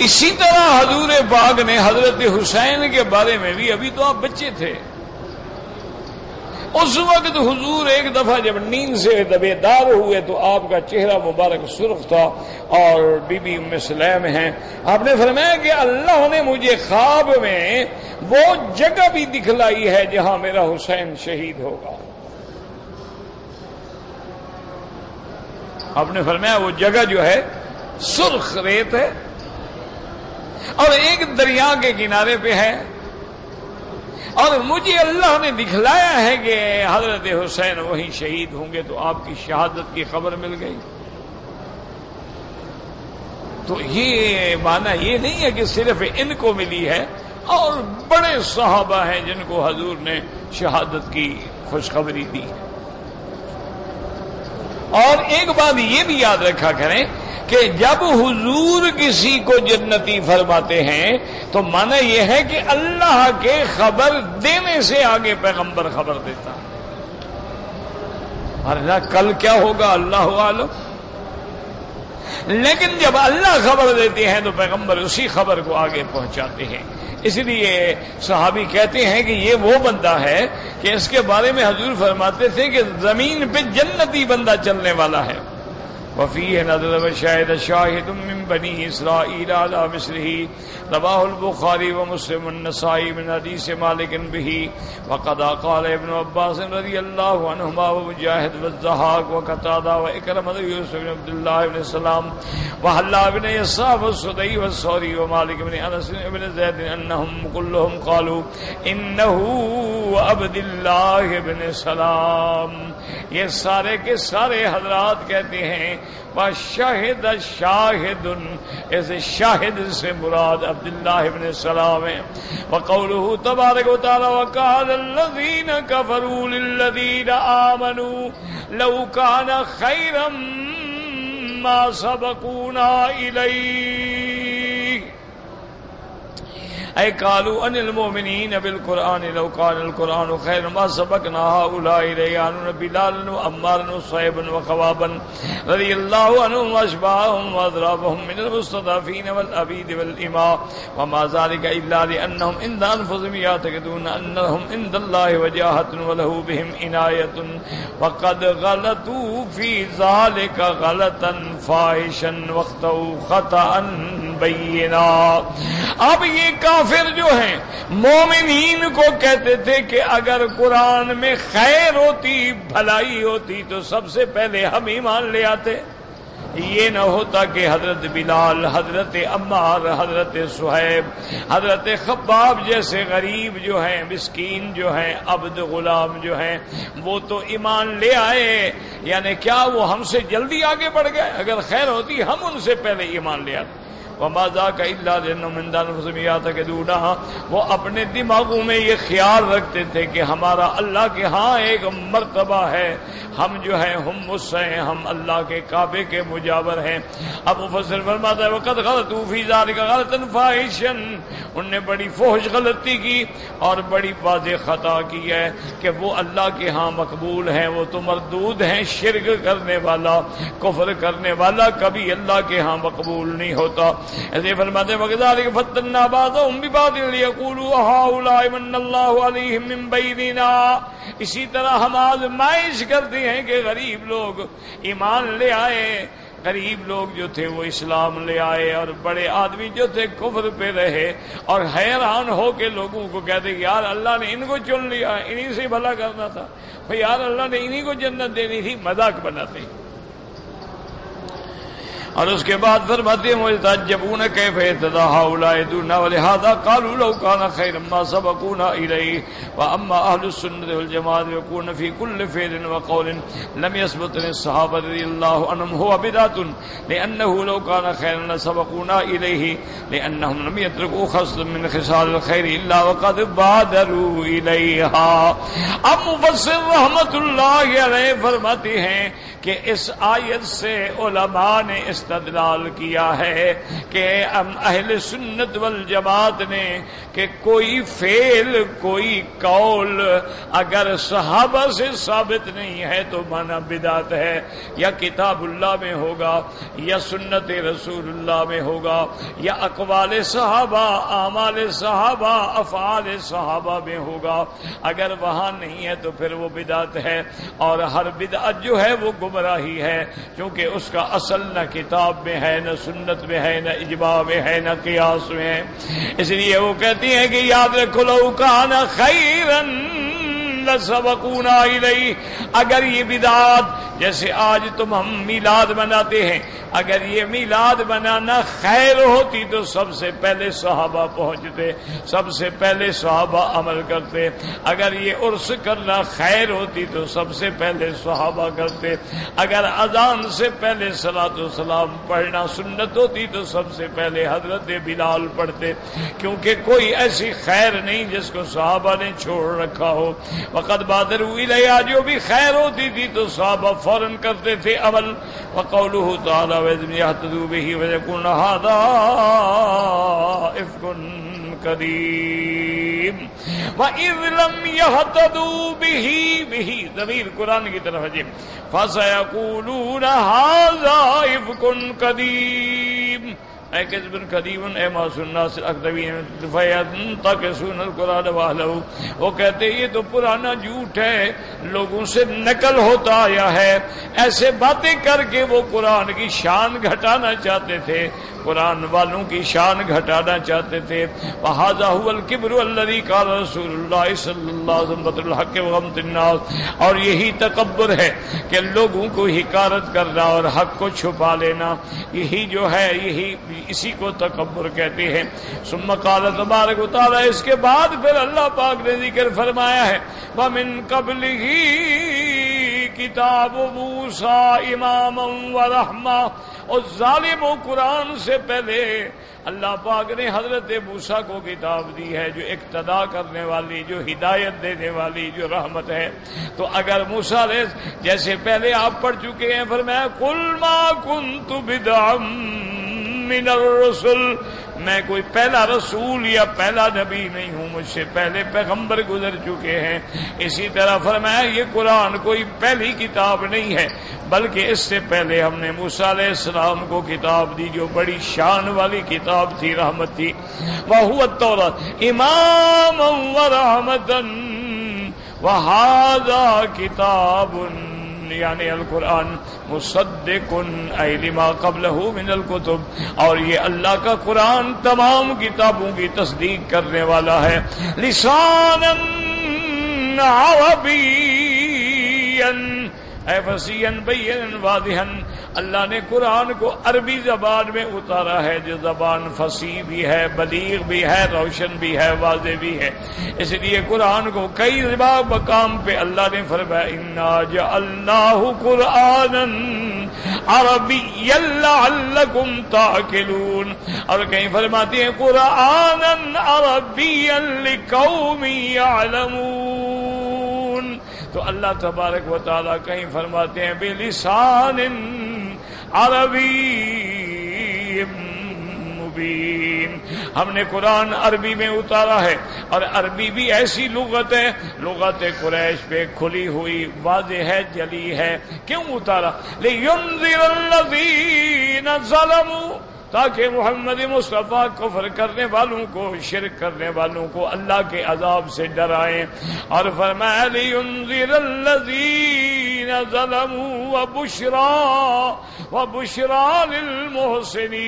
[SPEAKER 1] اسی طرح حضور پاک نے حضرت حسین کے بارے میں بھی، ابھی تو آپ بچے تھے، اس وقت حضور ایک دفعہ جب نیند سے بیدار ہوئے تو آپ کا چہرہ مبارک سرخ تھا، اور بی بی ام سلیم ہیں، آپ نے فرمایا کہ اللہ نے مجھے خواب میں وہ جگہ بھی دکھلائی ہے جہاں میرا حسین شہید ہوگا۔ آپ نے فرمایا وہ جگہ جو ہے سرخ ریت ہے اور ایک دریا کے کنارے پہ ہے، اور مجھے اللہ نے دکھلایا ہے کہ حضرت حسین وہیں شہید ہوں گے۔ تو آپ کی شہادت کی خبر مل گئی۔ تو یہ معنی یہ نہیں ہے کہ صرف ان کو ملی ہے، اور بڑے صحابہ ہیں جن کو حضور نے شہادت کی خوشخبری دی۔ اور ایک بات یہ بھی یاد رکھا کریں کہ جب حضور کسی کو جنتی فرماتے ہیں تو معنی یہ ہے کہ اللہ کے خبر دینے سے آگے پیغمبر خبر دیتا ہے، ورنہ کل کیا ہوگا اللہ عالم۔ لیکن جب اللہ خبر دیتے ہیں تو پیغمبر اسی خبر کو آگے پہنچاتے ہیں۔ اس لیے صحابی کہتے ہیں کہ یہ وہ بندہ ہے کہ اس کے بارے میں حضور فرماتے تھے کہ زمین پہ جنتی بندہ چلنے والا ہے۔ وفیہ نظر وشاہد شاہد من بنی اسرائیل علی مثلہ، رواہ البخاری ومسلم والنسائی من حدیث مالک بہ، وقد قال ابن عباس رضی اللہ عنہما ومجاہد والضحاک وقتادہ واکرمہ یوسف بن عبد اللہ بن سلام وحلا بن یساف والسدی والثوری ومالک بن انس بن زید انہم کلہم قالوا انہ عبد اللہ بن سلام۔ یہ سارے کے سارے حضرات کہتے ہیں وشاہد شاہد، ایسے شاہد سے مراد عبداللہ ابن سلام ہے۔ وقولہ تبارک و تعالی وقال الذین کفروا للذین آمنوا لو کان خیرا ما سبقونا الیہ، اے قالوا ان المؤمنین بالقرآن لو کان القرآن خیر ما سبقنا هؤلاء الیہ، بلال وعمار وصہیب وخوابا رضی اللہ عنہم واشباہہم واضرابہم من المستضعفین والعبید والاماء، وما ذلك الا لانہم عند انفسهم یعتقدون انہم عند اللہ وجاہۃ ولہ بہم عنایۃ، وقد غلطوا فی ذلک غلطا فاحشا واخطئوا خطأ بینا۔ اب یہ کافر جو ہیں مومنین کو کہتے تھے کہ اگر قرآن میں خیر ہوتی، بھلائی ہوتی تو سب سے پہلے ہم ایمان لے آتے، یہ نہ ہوتا کہ حضرت بلال، حضرت عمار، حضرت صہیب، حضرت خباب جیسے غریب جو ہیں، مسکین جو ہیں، عبد غلام جو ہیں، وہ تو ایمان لے آئے۔ یعنی کیا وہ ہم سے جلدی آگے بڑھ گئے؟ اگر خیر ہوتی ہم ان سے پہلے ایمان لے آتے۔ وما ذاک الا لانهم من انفسهم یعتقدون، وہ اپنے دماغوں میں یہ خیال رکھتے تھے کہ ہمارا اللہ کے ہاں ایک مرتبہ ہے، ہم جو ہیں ہم اس ہیں، ہم اللہ کے کعبے کے مجاور ہیں۔ اب مفسر فرماتا ہے وقد غلطوا فی ذلک غلطا فاحشا، ان نے بڑی فحش غلطی کی اور بڑی واضح خطا کی ہے کہ وہ اللہ کے ہاں مقبول ہیں، وہ تو مردود ہیں۔ شرک کرنے والا، کفر کرنے والا کبھی اللہ کے ہاں مقبول نہیں ہوتا۔ ایسے فرماتے ہیں وَكَذَلِكَ فَتَّنَّا بَعْضَهُمْ بِبَعْضٍ لِيَقُولُوا أَهَٰؤُلَاءِ مَنَّ اللَّهُ عَلَيْهِم مِّن بَيْنِنَا، اسی طرح ہم آزمائش کرتے ہیں کہ غریب لوگ ایمان لے آئے، غریب لوگ جو تھے وہ اسلام لے آئے، اور بڑے آدمی جو تھے کفر پہ رہے، اور حیران ہو کے لوگوں کو کہتے یار اللہ نے ان کو چن لیا، انہی سے بھلا کرنا تھا، یار اللہ نے انہی کو جنت دینی تھی، مذاق بناتے۔ اور اس کے بعد فرماتے ہیں وَيَتَعَجَّبُونَ كَيْفَ يَهْتَدَىٰ هَٰؤُلَاءِ دُونَا وَلِهَٰذَا قَالُوا لَوْ كَانَ خَيْرًا مَّا سَبَقُونَا إِلَيْهِ وَأَمَّا أَهْلُ السُّنَّةِ وَالْجَمَاعَةِ يَكُونُ فِي كُلِّ فِعْلٍ وَقَوْلٍ لَّمْ يَثْبُتْ عَنِ الصَّحَابَةِ رضي الله عنهم هو بدعة لأنه لو كان خيرا لسبقونا إليه لأنهم لم يتركوا خصلا من خصال الخير إلا وقد بادروا إليها۔ اب مفسر رحمت اللہ علیہ فرماتے ہیں کہ اس آیت سے علماء نے استدلال کیا ہے کہ اہل سنت والجماعت نے کہ کوئی فعل، کوئی قول اگر صحابہ سے ثابت نہیں ہے تو مانا بدعت ہے، یا کتاب اللہ میں ہوگا، یا سنت رسول اللہ میں ہوگا، یا اقوال صحابہ، اعمال صحابہ، افعال صحابہ میں ہوگا۔ اگر وہاں نہیں ہے تو پھر وہ بدعت ہے، اور ہر بدعت جو ہے وہ گمراہی ہے، کیونکہ اس کا اصل نہ کتاب میں ہے، نہ سنت میں ہے، نہ اجماع میں ہے، نہ قیاس میں ہے۔ اس لیے وہ کہتی ہیں کہ یاد رکھو لو کان خیرا لسبقونا الیہ، اگر یہ بدعات جیسے آج تم ہم میلاد مناتے ہیں، اگر یہ میلاد منانا خیر ہوتی تو سب سے پہلے صحابہ پہنچتے، سب سے پہلے صحابہ عمل کرتے۔ اگر یہ عرس کرنا خیر ہوتی تو سب سے پہلے صحابہ کرتے۔ اگر اذان سے پہلے صلاۃ و سلام پڑھنا سنت ہوتی تو سب سے پہلے حضرت بلال پڑھتے، کیونکہ کوئی ایسی خیر نہیں جس کو صحابہ نے چھوڑ رکھا ہو۔ وقد بادروا الیہا، جو بھی خیر ہوتی تھی تو صحابہ فوراً کرتے تھے عمل۔ وقولہ تعالی وَإِذْ يَهْتَدُوا بِهِ وَيَكُونَ هَذَا إِفْكٌ قَدِيمٌ وَإِذْ لَمْ يَهْتَدُوا بِهِ ضمیر قرآن کی طرف ہے، فَسَيَقُولُونَ هَذَا إِفْكٌ قَدِيمٌ اے کذب قدیم اے معصوم الناس الاکذبین فینتقصون القرآن واہلہ، وہ کہتے یہ تو پرانا جھوٹ ہے، لوگوں سے نقل ہوتا آیا ہے۔ ایسے باتیں کر کے وہ قرآن کی شان گھٹانا چاہتے تھے، قرآن والوں کی شان گھٹانا چاہتے تھے۔ وَهَذَا هُوَ الْكِبْرُ الَّذِي قَالَ رسول اللہ صلی اللہ علیہ وسلم بَطْرُ الْحَقِّ وَغَمْطُ النَّاسِ، اور یہی تکبر ہے کہ لوگوں کو حقارت کرنا اور حق کو چھپا لینا، یہی جو ہے یہی اسی کو تکبر کہتے ہیں۔ ثم قال تبارک و تعالی، اس کے بعد پھر اللہ پاک نے ذکر فرمایا ہے وَمِن قَبْلِهِ کتاب موسیٰ اماما ورحمہ، اور ظالم و قرآن سے پہلے اللہ پاک نے حضرت موسیٰ کو کتاب دی ہے جو اقتدا کرنے والی، جو ہدایت دینے والی، جو رحمت ہے۔ تو اگر موسیٰ جیسے پہلے آپ پڑھ چکے ہیں، فرمایا قُلْ مَا كُنْتُ بِدْعًا مِّنَ الرُّسُلِ، میں کوئی پہلا رسول یا پہلا نبی نہیں ہوں، مجھ سے پہلے پیغمبر گزر چکے ہیں۔ اسی طرح فرمایا یہ قرآن کوئی پہلی کتاب نہیں ہے، بلکہ اس سے پہلے ہم نے موسیٰ علیہ السلام کو کتاب دی جو بڑی شان والی کتاب تھی، رحمت تھی۔ وَهُوَ التَّوْرَاةُ إِمَامًا وَرَحْمَةً وَهَذَا كِتَابٌ، یعنی القرآن مصدق ای لما قبلہ من الکتب، اور یہ اللہ کا قرآن تمام کتابوں کی تصدیق کرنے والا ہے۔ لسانا عربیا اے فصیحا بینا واضحا، اللہ نے قرآن کو عربی زبان میں اتارا ہے جو زبان فصیح بھی ہے، بلیغ بھی ہے، روشن بھی ہے، واضح بھی ہے. اس لیے قرآن کو کئی مقام پہ اللہ نے فرمایا انا جعلناہ قرآنا عربیا لعلکم تعقلون، اور کہیں فرماتے ہیں قرآنا عربیا لقوم یعلمون. تو اللہ تبارک و تعالیٰ کہیں فرماتے ہیں بلسان عربی مبین. ہم نے قرآن عربی میں اتارا ہے، اور عربی بھی ایسی لغت ہے، لغت قریش پہ کھلی ہوئی، واضح ہے، جلی ہے. کیوں اتارا؟ لِيُنذِرَ الَّذِينَ ظَلَمُوا، تاکہ محمد مصطفیٰ کفر کرنے والوں کو، شرک کرنے والوں کو اللہ کے عذاب سے ڈرائیں. اور فرمایا لِيُنذِرَ الَّذِينَ ظَلَمُوا وَبُشْرَى لِلْمُحْسِنِينَ،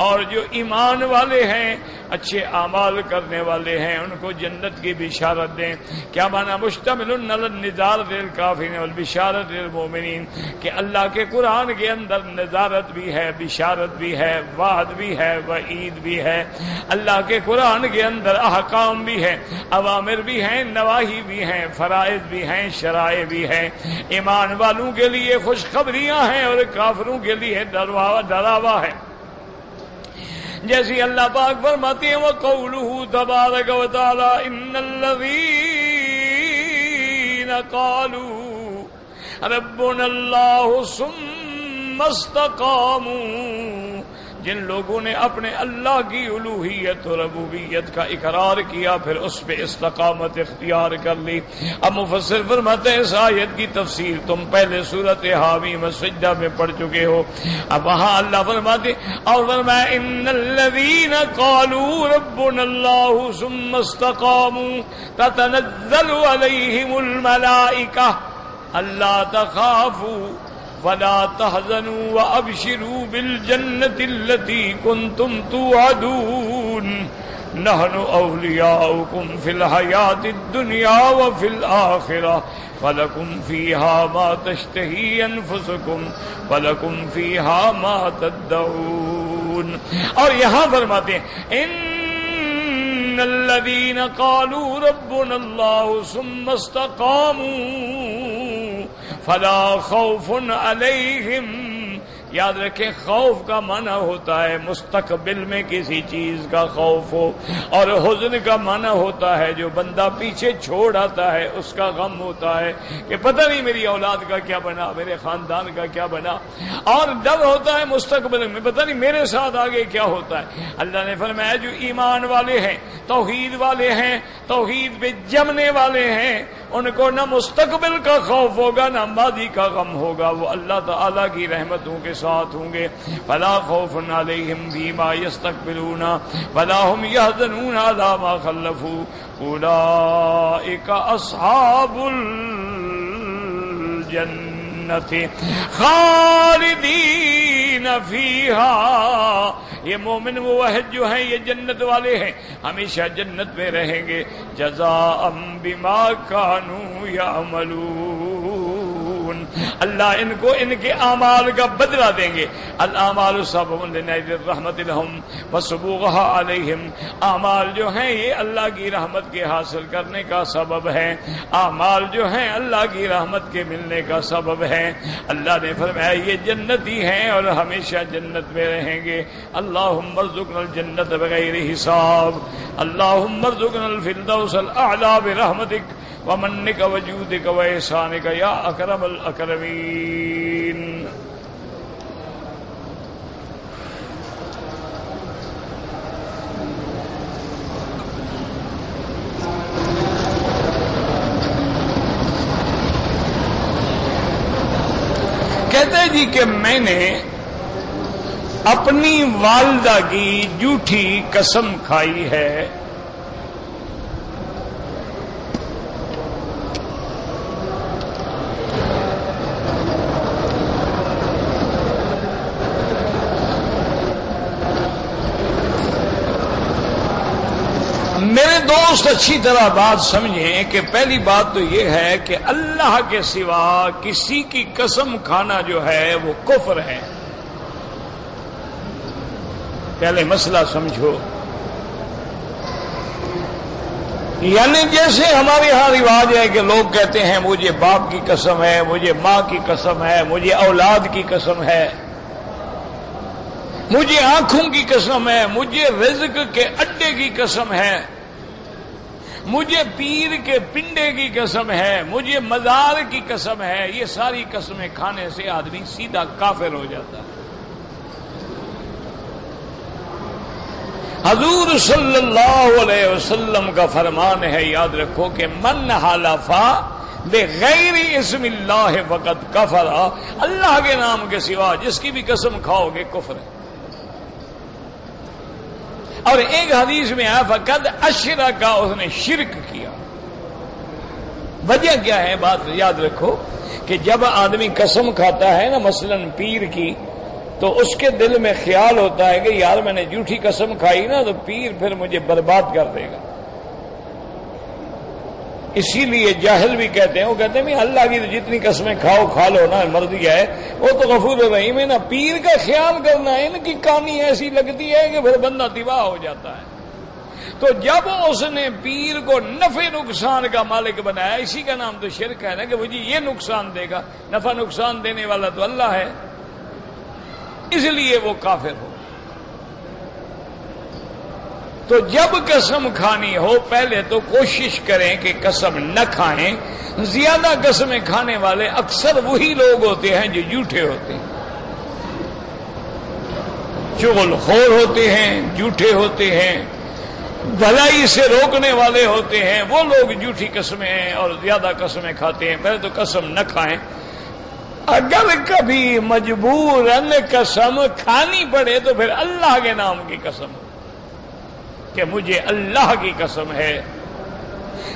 [SPEAKER 1] اور جو ایمان والے ہیں، اچھے اعمال کرنے والے ہیں، ان کو جنت کی بشارت دیں. کیا معنی؟ مشتمل علی النذار للکافرین والبشارت للمؤمنین، کہ اللہ کے قرآن کے اندر نذارت بھی ہے، بشارت بھی ہے، وعد بھی ہے، وعید بھی ہے. اللہ کے قرآن کے اندر احکام بھی ہے، اوامر بھی ہیں، نواہی بھی ہیں، فرائض بھی ہیں، شرائع بھی ہیں. ایمان والوں کے لیے خوشخبریاں ہیں اور کافروں کے لیے ڈراوا ہے. جیسی اللہ پاک فرماتے ہیں وَقَوْلُهُ تَبَارَكَ وَتَعَالَى إِنَّ الَّذِينَ قَالُوا رَبُّنَا اللَّهُ ثُمَّ اسْتَقَامُوا، جن لوگوں نے اپنے اللہ کی الوہیت اور ربوبیت کا اقرار کیا پھر اس پہ استقامت اختیار کر لی. اب مفسر فرماتے ہیں اس آیت کی تفسیر تم پہلے سورۃ حامیم السجدہ میں پڑھ چکے ہو. اب وہاں اللہ فرماتے اور فرمایا ان الذین قالوا ربنا اللہ ثم استقاموا تتنزل علیہم الملائکہ الا تخافوا ولا تحزنوا وابشروا بالجنة التي كنتم توعدون نحن اولیاؤکم فی الحیاة الدنیا وفی الآخرہ فلکم فیہا ما تشتہی انفسکم ولکم فیہا ما تدعون. اور یہاں فرماتے ہیں ان الذین قالوا ربنا اللہ ثم استقاموا فلا خوف علیہم. یاد رکھیں خوف کا معنی ہوتا ہے مستقبل میں کسی چیز کا خوف ہو، اور حزن کا معنی ہوتا ہے جو بندہ پیچھے چھوڑ آتا ہے اس کا غم ہوتا ہے کہ پتہ نہیں میری اولاد کا کیا بنا، میرے خاندان کا کیا بنا. اور ڈر ہوتا ہے مستقبل میں پتہ نہیں میرے ساتھ آگے کیا ہوتا ہے. اللہ نے فرمایا جو ایمان والے ہیں، توحید والے ہیں، توحید پہ جمنے والے ہیں، ان کو نہ مستقبل کا خوف ہوگا نہ ماضی کا غم ہوگا، وہ اللہ تعالیٰ کی رحمتوں کے ساتھ ہوں گے. فلا خوف علیہم فیما یستقبلون ولا هم یحزنون علی ما خلفوا اولئک اصحاب الجنۃ خالدین فیہا. یہ مومن موحد جو ہیں یہ جنت والے ہیں، ہمیشہ جنت میں رہیں گے. جزاء بما کانوا یعملون، اللہ ان کو ان کے اعمال کا بدلہ دیں گے. الاعمال سبب لنیل الرحمت لهم وسبوغها علیہم، اعمال جو ہیں یہ اللہ کی رحمت کے حاصل کرنے کا سبب ہے، اعمال جو ہیں اللہ کی رحمت کے ملنے کا سبب ہے. اللہ نے فرمایا یہ جنتی ہیں اور ہمیشہ جنت میں رہیں گے. اللہم ارزقنا الجنت بغیر حساب، اللہم ارزقنا الفردوس الاعلی برحمتک ومنک وجودک واحسانک یا اکرم الاکرمین. کہتے ہیں جی کہ میں نے اپنی والدہ کی جھوٹی قسم کھائی ہے. میرے دوست دوست اچھی طرح بات سمجھیں کہ پہلی بات تو یہ ہے کہ اللہ کے سوا کسی کی قسم کھانا جو ہے وہ کفر ہے. پہلے مسئلہ سمجھو. یعنی جیسے ہمارے ہاں رواج ہے کہ لوگ کہتے ہیں مجھے باپ کی قسم ہے، مجھے ماں کی قسم ہے، مجھے اولاد کی قسم ہے، مجھے آنکھوں کی قسم ہے، مجھے رزق کے اڈے کی قسم ہے، مجھے پیر کے پنڈے کی قسم ہے، مجھے مزار کی قسم ہے. یہ ساری قسمیں کھانے سے آدمی سیدھا کافر ہو جاتا ہے. حضور صلی اللہ علیہ وسلم کا فرمان ہے، یاد رکھو کہ من حلف بغیر اسم اللہ فقد کفر. اللہ کے نام کے سوا جس کی بھی قسم کھاؤ گے کفر ہے. اور ایک حدیث میں آیا فقد اشرک، اس نے شرک کیا. وجہ کیا ہے؟ بات یاد رکھو کہ جب آدمی قسم کھاتا ہے نا مثلا پیر کی، تو اس کے دل میں خیال ہوتا ہے کہ یار میں نے جھوٹی قسم کھائی نا تو پیر پھر مجھے برباد کر دے گا. اسی لیے جاہل بھی کہتے ہیں، وہ کہتے ہیں اللہ کی تو جتنی قسمیں کھاؤ کھا لو نا، مرضی ہے، وہ تو غفور رحیم ہے نا. پیر کا خیال کرنا ہے، ان کی کہانی ایسی لگتی ہے کہ پھر بندہ تباہ ہو جاتا ہے. تو جب اس نے پیر کو نفع نقصان کا مالک بنایا، اسی کا نام تو شرک ہے نا کہ مجھے یہ نقصان دے گا. نفع نقصان دینے والا تو اللہ ہے، اس لیے وہ کافر ہو. تو جب قسم کھانی ہو پہلے تو کوشش کریں کہ قسم نہ کھائیں. زیادہ قسمیں کھانے والے اکثر وہی لوگ ہوتے ہیں جو جھوٹے ہوتے ہیں، چغل خور ہوتے ہیں، جھوٹے ہوتے ہیں، بھلائی سے روکنے والے ہوتے ہیں. وہ لوگ جھوٹی قسمیں اور زیادہ قسمیں کھاتے ہیں. پہلے تو قسم نہ کھائیں. اگر کبھی مجبوراً قسم کھانی پڑے تو پھر اللہ کے نام کی قسم کہ مجھے اللہ کی قسم ہے.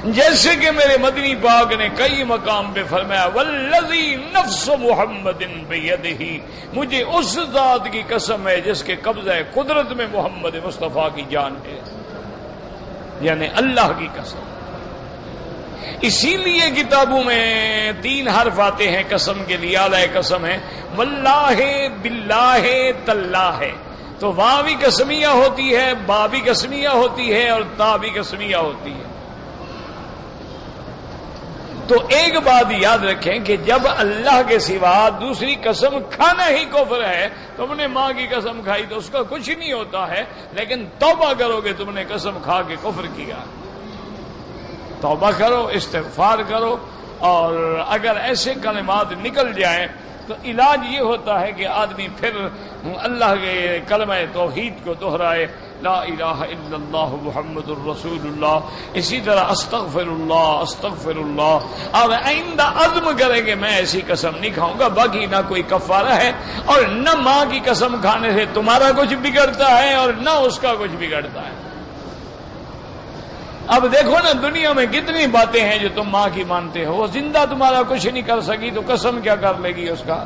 [SPEAKER 1] جیسے کہ میرے مدنی پاک نے کئی مقام پہ فرمایا والذی نفس محمد بیدہ، مجھے اس ذات کی قسم ہے جس کے قبضہ قدرت میں محمد مصطفیٰ کی جان ہے، یعنی اللہ کی قسم. اسی لیے کتابوں میں 3 حرف آتے ہیں قسم کے لیے، اعلی قسم ہے واللہ باللہ تاللہ. تو واو بھی قسمیہ ہوتی ہے، با بھی قسمیہ ہوتی ہے، اور تا بھی قسمیہ ہوتی ہے. تو ایک بات یاد رکھیں کہ جب اللہ کے سوا دوسری قسم کھانا ہی کفر ہے. تم نے ماں کی قسم کھائی تو اس کا کچھ نہیں ہوتا ہے، لیکن توبہ کرو گے تم نے قسم کھا کے کفر کیا. توبہ کرو، استغفار کرو، اور اگر ایسے کلمات نکل جائیں تو علاج یہ ہوتا ہے کہ آدمی پھر اللہ کے کلمہ توحید کو دہرائے، لا الہ الا اللہ محمد الرسول اللہ. اسی طرح استغفر اللہ، اور آئندہ عزم کریں کہ میں ایسی قسم نہیں کھاؤں گا. باقی نہ کوئی کفارہ ہے، اور نہ ماں کی قسم کھانے سے تمہارا کچھ بگڑتا ہے اور نہ اس کا کچھ بگڑتا ہے. اب دیکھو نا دنیا میں کتنی باتیں ہیں جو تم ماں کی مانتے ہو، وہ زندہ تمہارا کچھ نہیں کر سکی تو قسم کیا کر لے گی اس کا.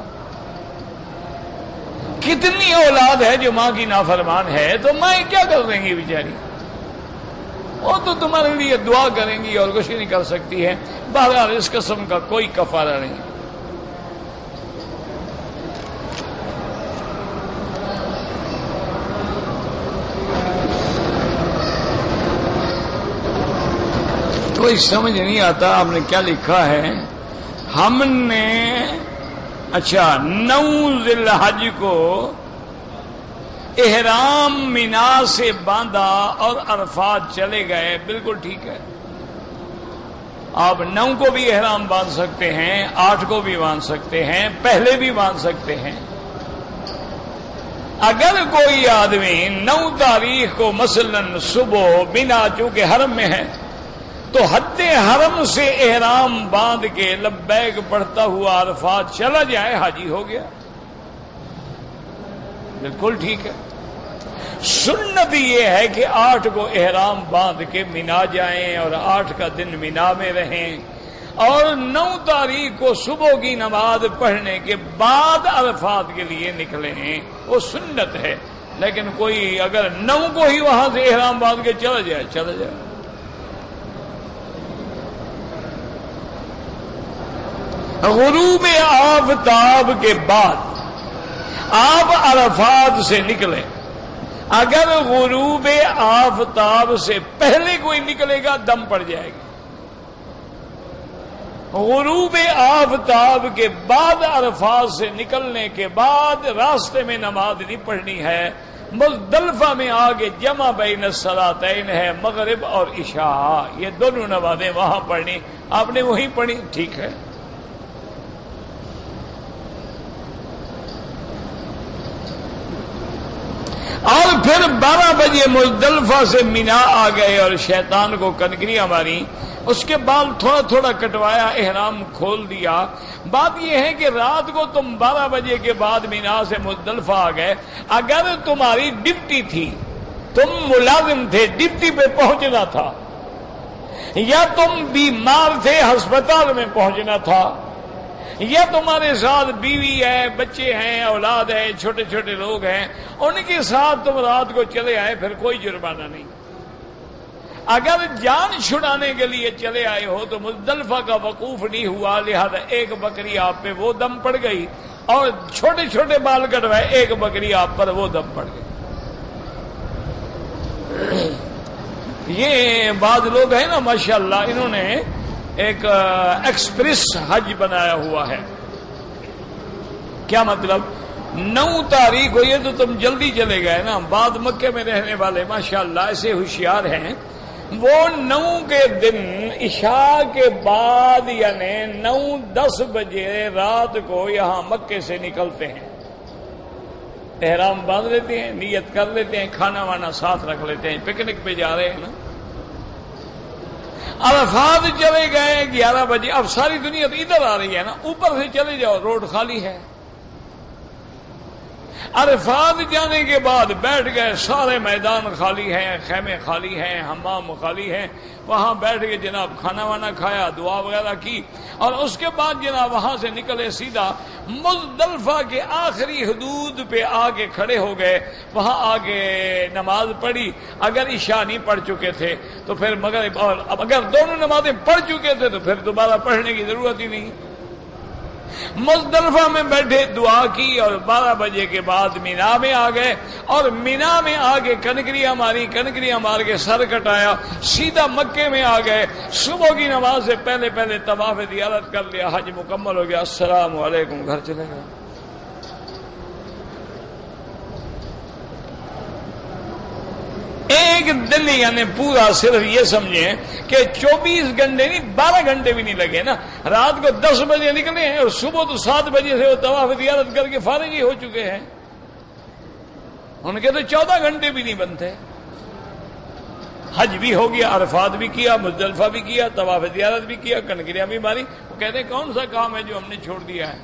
[SPEAKER 1] کتنی اولاد ہے جو ماں کی نافرمان ہے تو ماں کیا کر دیں گی بیچاری، وہ تو تمہارے لیے دعا کریں گی اور کچھ نہیں کر سکتی ہے. بہرحال اس قسم کا کوئی کفارہ نہیں. کوئی سمجھ نہیں آتا آپ نے کیا لکھا ہے. ہم نے 9 ذی الحج کو احرام مینا سے باندھا اور عرفات چلے گئے. بالکل ٹھیک ہے، آپ 9 کو بھی احرام باندھ سکتے ہیں، 8 کو بھی باندھ سکتے ہیں، پہلے بھی باندھ سکتے ہیں. اگر کوئی آدمی 9 تاریخ کو مثلاً صبح مینا چونکہ حرم میں ہے تو حد حرم سے احرام باندھ کے لبیک پڑھتا ہوا عرفات چلا جائے، حاجی ہو گیا. بالکل ٹھیک ہے. سنت یہ ہے کہ 8 کو احرام باندھ کے مینا جائیں اور 8 کا دن مینا میں رہیں، اور 9 تاریخ کو صبح کی نماز پڑھنے کے بعد عرفات کے لیے نکلے ہیں. وہ سنت ہے. لیکن کوئی اگر 9 کو ہی وہاں سے احرام باندھ کے چلا جائے غروب آفتاب کے بعد آپ عرفات سے نکلے. اگر غروب آفتاب سے پہلے کوئی نکلے گا دم پڑ جائے گا. غروب آفتاب کے بعد عرفات سے نکلنے کے بعد راستے میں نماز نہیں پڑھنی ہے. مزدلفہ میں آگے جمع بین الصلاتین ہے، مغرب اور عشاء، یہ دونوں نمازیں وہاں پڑھنی. آپ نے وہیں پڑھی، ٹھیک ہے. اور پھر 12 بجے مزدلفہ سے مینا آ گئے اور شیطان کو کنکریاں ماری. اس کے بعد تھوڑا تھوڑا کٹوایا، احرام کھول دیا. بات یہ ہے کہ رات کو تم 12 بجے کے بعد مینا سے مزدلفہ آ گئے. اگر تمہاری ڈپٹی تھی، تم ملازم تھے، ڈپٹی پہ پہنچنا تھا، یا تم بیمار تھے ہسپتال میں پہنچنا تھا، یا تمہارے ساتھ بیوی ہے، بچے ہیں، اولاد ہے، چھوٹے چھوٹے لوگ ہیں، ان کے ساتھ تم رات کو چلے آئے، پھر کوئی جرمانہ نہیں. اگر جان چھڑانے کے لیے چلے آئے ہو تو مزدلفہ کا وقوف نہیں ہوا، لہذا ایک بکری آپ پہ وہ دم پڑ گئی، اور چھوٹے چھوٹے بال کٹوائے، ایک بکری آپ پر وہ دم پڑ گئی. یہ بعض لوگ ہیں نا ماشاءاللہ، انہوں نے ایک ایکسپریس حج بنایا ہوا ہے. کیا مطلب؟ 9 تاریخ کو یہ تو تم جلدی چلے گئے نا. بعد مکے میں رہنے والے ماشاءاللہ ایسے ہوشیار ہیں، وہ 9 کے دن عشاء کے بعد یعنی 9-10 بجے رات کو یہاں مکے سے نکلتے ہیں، احرام باندھ لیتے ہیں، نیت کر لیتے ہیں، کھانا وانا ساتھ رکھ لیتے ہیں، پکنک پہ جا رہے ہیں نا. عرفات چلے گئے 11 بجے. اب ساری دنیا تو ادھر آ رہی ہے نا، اوپر سے چلے جاؤ، روڈ خالی ہے. عرفات جانے کے بعد بیٹھ گئے، سارے میدان خالی ہیں، خیمے خالی ہیں، حمام خالی ہیں. وہاں بیٹھ کے جناب کھانا وانا کھایا، دعا وغیرہ کی، اور اس کے بعد جناب وہاں سے نکلے سیدھا مزدلفہ کے آخری حدود پہ آ کے کھڑے ہو گئے. وہاں آگے نماز پڑھی. اگر عشاء نہیں پڑھ چکے تھے تو پھر مغرب، اور اگر دونوں نمازیں پڑھ چکے تھے تو پھر دوبارہ پڑھنے کی ضرورت ہی نہیں. مزدلفہ میں بیٹھے، دعا کی، اور 12 بجے کے بعد مینا میں آ گئے. اور مینا میں آگے کنکریاں ماری، کنکریاں مار کے سر کٹایا، سیدھا مکے میں آ گئے. صبح کی نماز سے پہلے پہلے طواف زیارت کر لیا، حج مکمل ہو گیا. السلام علیکم، گھر چلے گئے. ایک دن یعنی پورا صرف یہ سمجھیں کہ 24 گھنٹے نہیں، 12 گھنٹے بھی نہیں لگے نا. رات کو 10 بجے نکلے ہیں اور صبح تو 7 بجے سے وہ طواف زیارت کر کے فارغ ہی ہو چکے ہیں. ان کے تو 14 گھنٹے بھی نہیں بنتے. حج بھی ہو گیا، عرفات بھی کیا، مزدلفہ بھی کیا، طواف زیارت بھی کیا، کنکریاں بھی ماری. وہ کہتے ہیں کون سا کام ہے جو ہم نے چھوڑ دیا ہے؟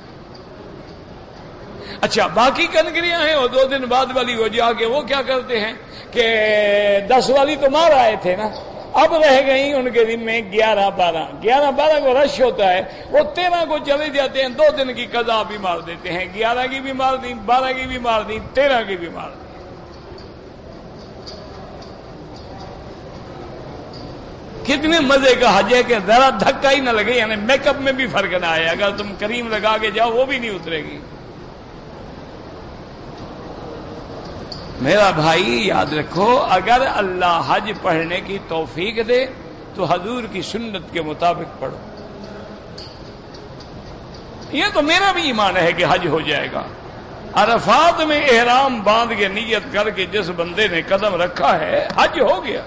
[SPEAKER 1] اچھا باقی کنکریاں ہیں، اور 2 دن بعد والی وہ جا کے وہ کیا کرتے ہیں کہ 10 والی تو مار آئے تھے نا، اب رہ گئی ان کے دن میں 11-12 کو رش ہوتا ہے، وہ 13 کو چلے جاتے ہیں. 2 دن کی قضا بھی مار دیتے ہیں، 11 کی بھی مار دی، 12 کی بھی مار دی، 13 کی بھی مار دی. کتنے مزے کا حج ہے کہ ذرا دھکا ہی نہ لگے، یعنی میک اپ میں بھی فرق نہ آئے. اگر تم کریم لگا کے جاؤ وہ بھی نہیں اترے گی. میرا بھائی یاد رکھو، اگر اللہ حج پڑھنے کی توفیق دے تو حضور کی سنت کے مطابق پڑھو. یہ تو میرا بھی ایمان ہے کہ حج ہو جائے گا. عرفات میں احرام باندھ کے نیت کر کے جس بندے نے قدم رکھا ہے، حج ہو گیا.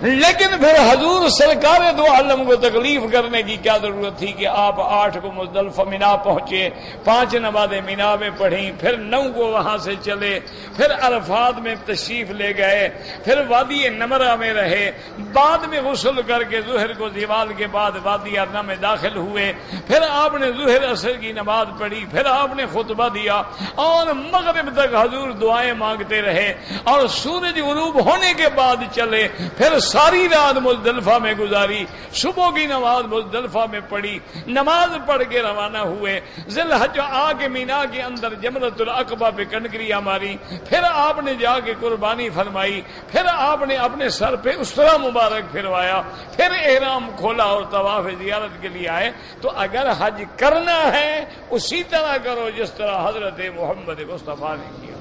[SPEAKER 1] لیکن پھر حضور سرکار دو عالم کو تکلیف کرنے کی کیا ضرورت تھی کہ آپ 8 کو مزدلفہ مینا پہنچے، 5 نمازیں مینا میں پڑھیں، پھر 9 کو وہاں سے چلے، پھر عرفات میں تشریف لے گئے، پھر وادی نمرہ میں رہے، بعد میں غسل کر کے ظہر کو زوال کے بعد وادی ارنا میں داخل ہوئے، پھر آپ نے ظہر عصر کی نماز پڑھی، پھر آپ نے خطبہ دیا، اور مغرب تک حضور دعائیں مانگتے رہے، اور سورج غروب ہونے کے بعد چلے، پھر ساری رات مزدلفہ میں گزاری، صبح کی نماز مزدلفہ میں پڑھی، نماز پڑھ کے روانہ ہوئے، ذی الحجہ آ کے مینا کے اندر جمرۃ العقبہ پہ کنکریاں ماری، پھر آپ نے جا کے قربانی فرمائی، پھر آپ نے اپنے سر پہ اسرا مبارک پھروایا، پھر احرام کھولا اور طواف زیارت کے لیے آئے۔ تو اگر حج کرنا ہے اسی طرح کرو جس طرح حضرت محمد مصطفیٰ نے کیا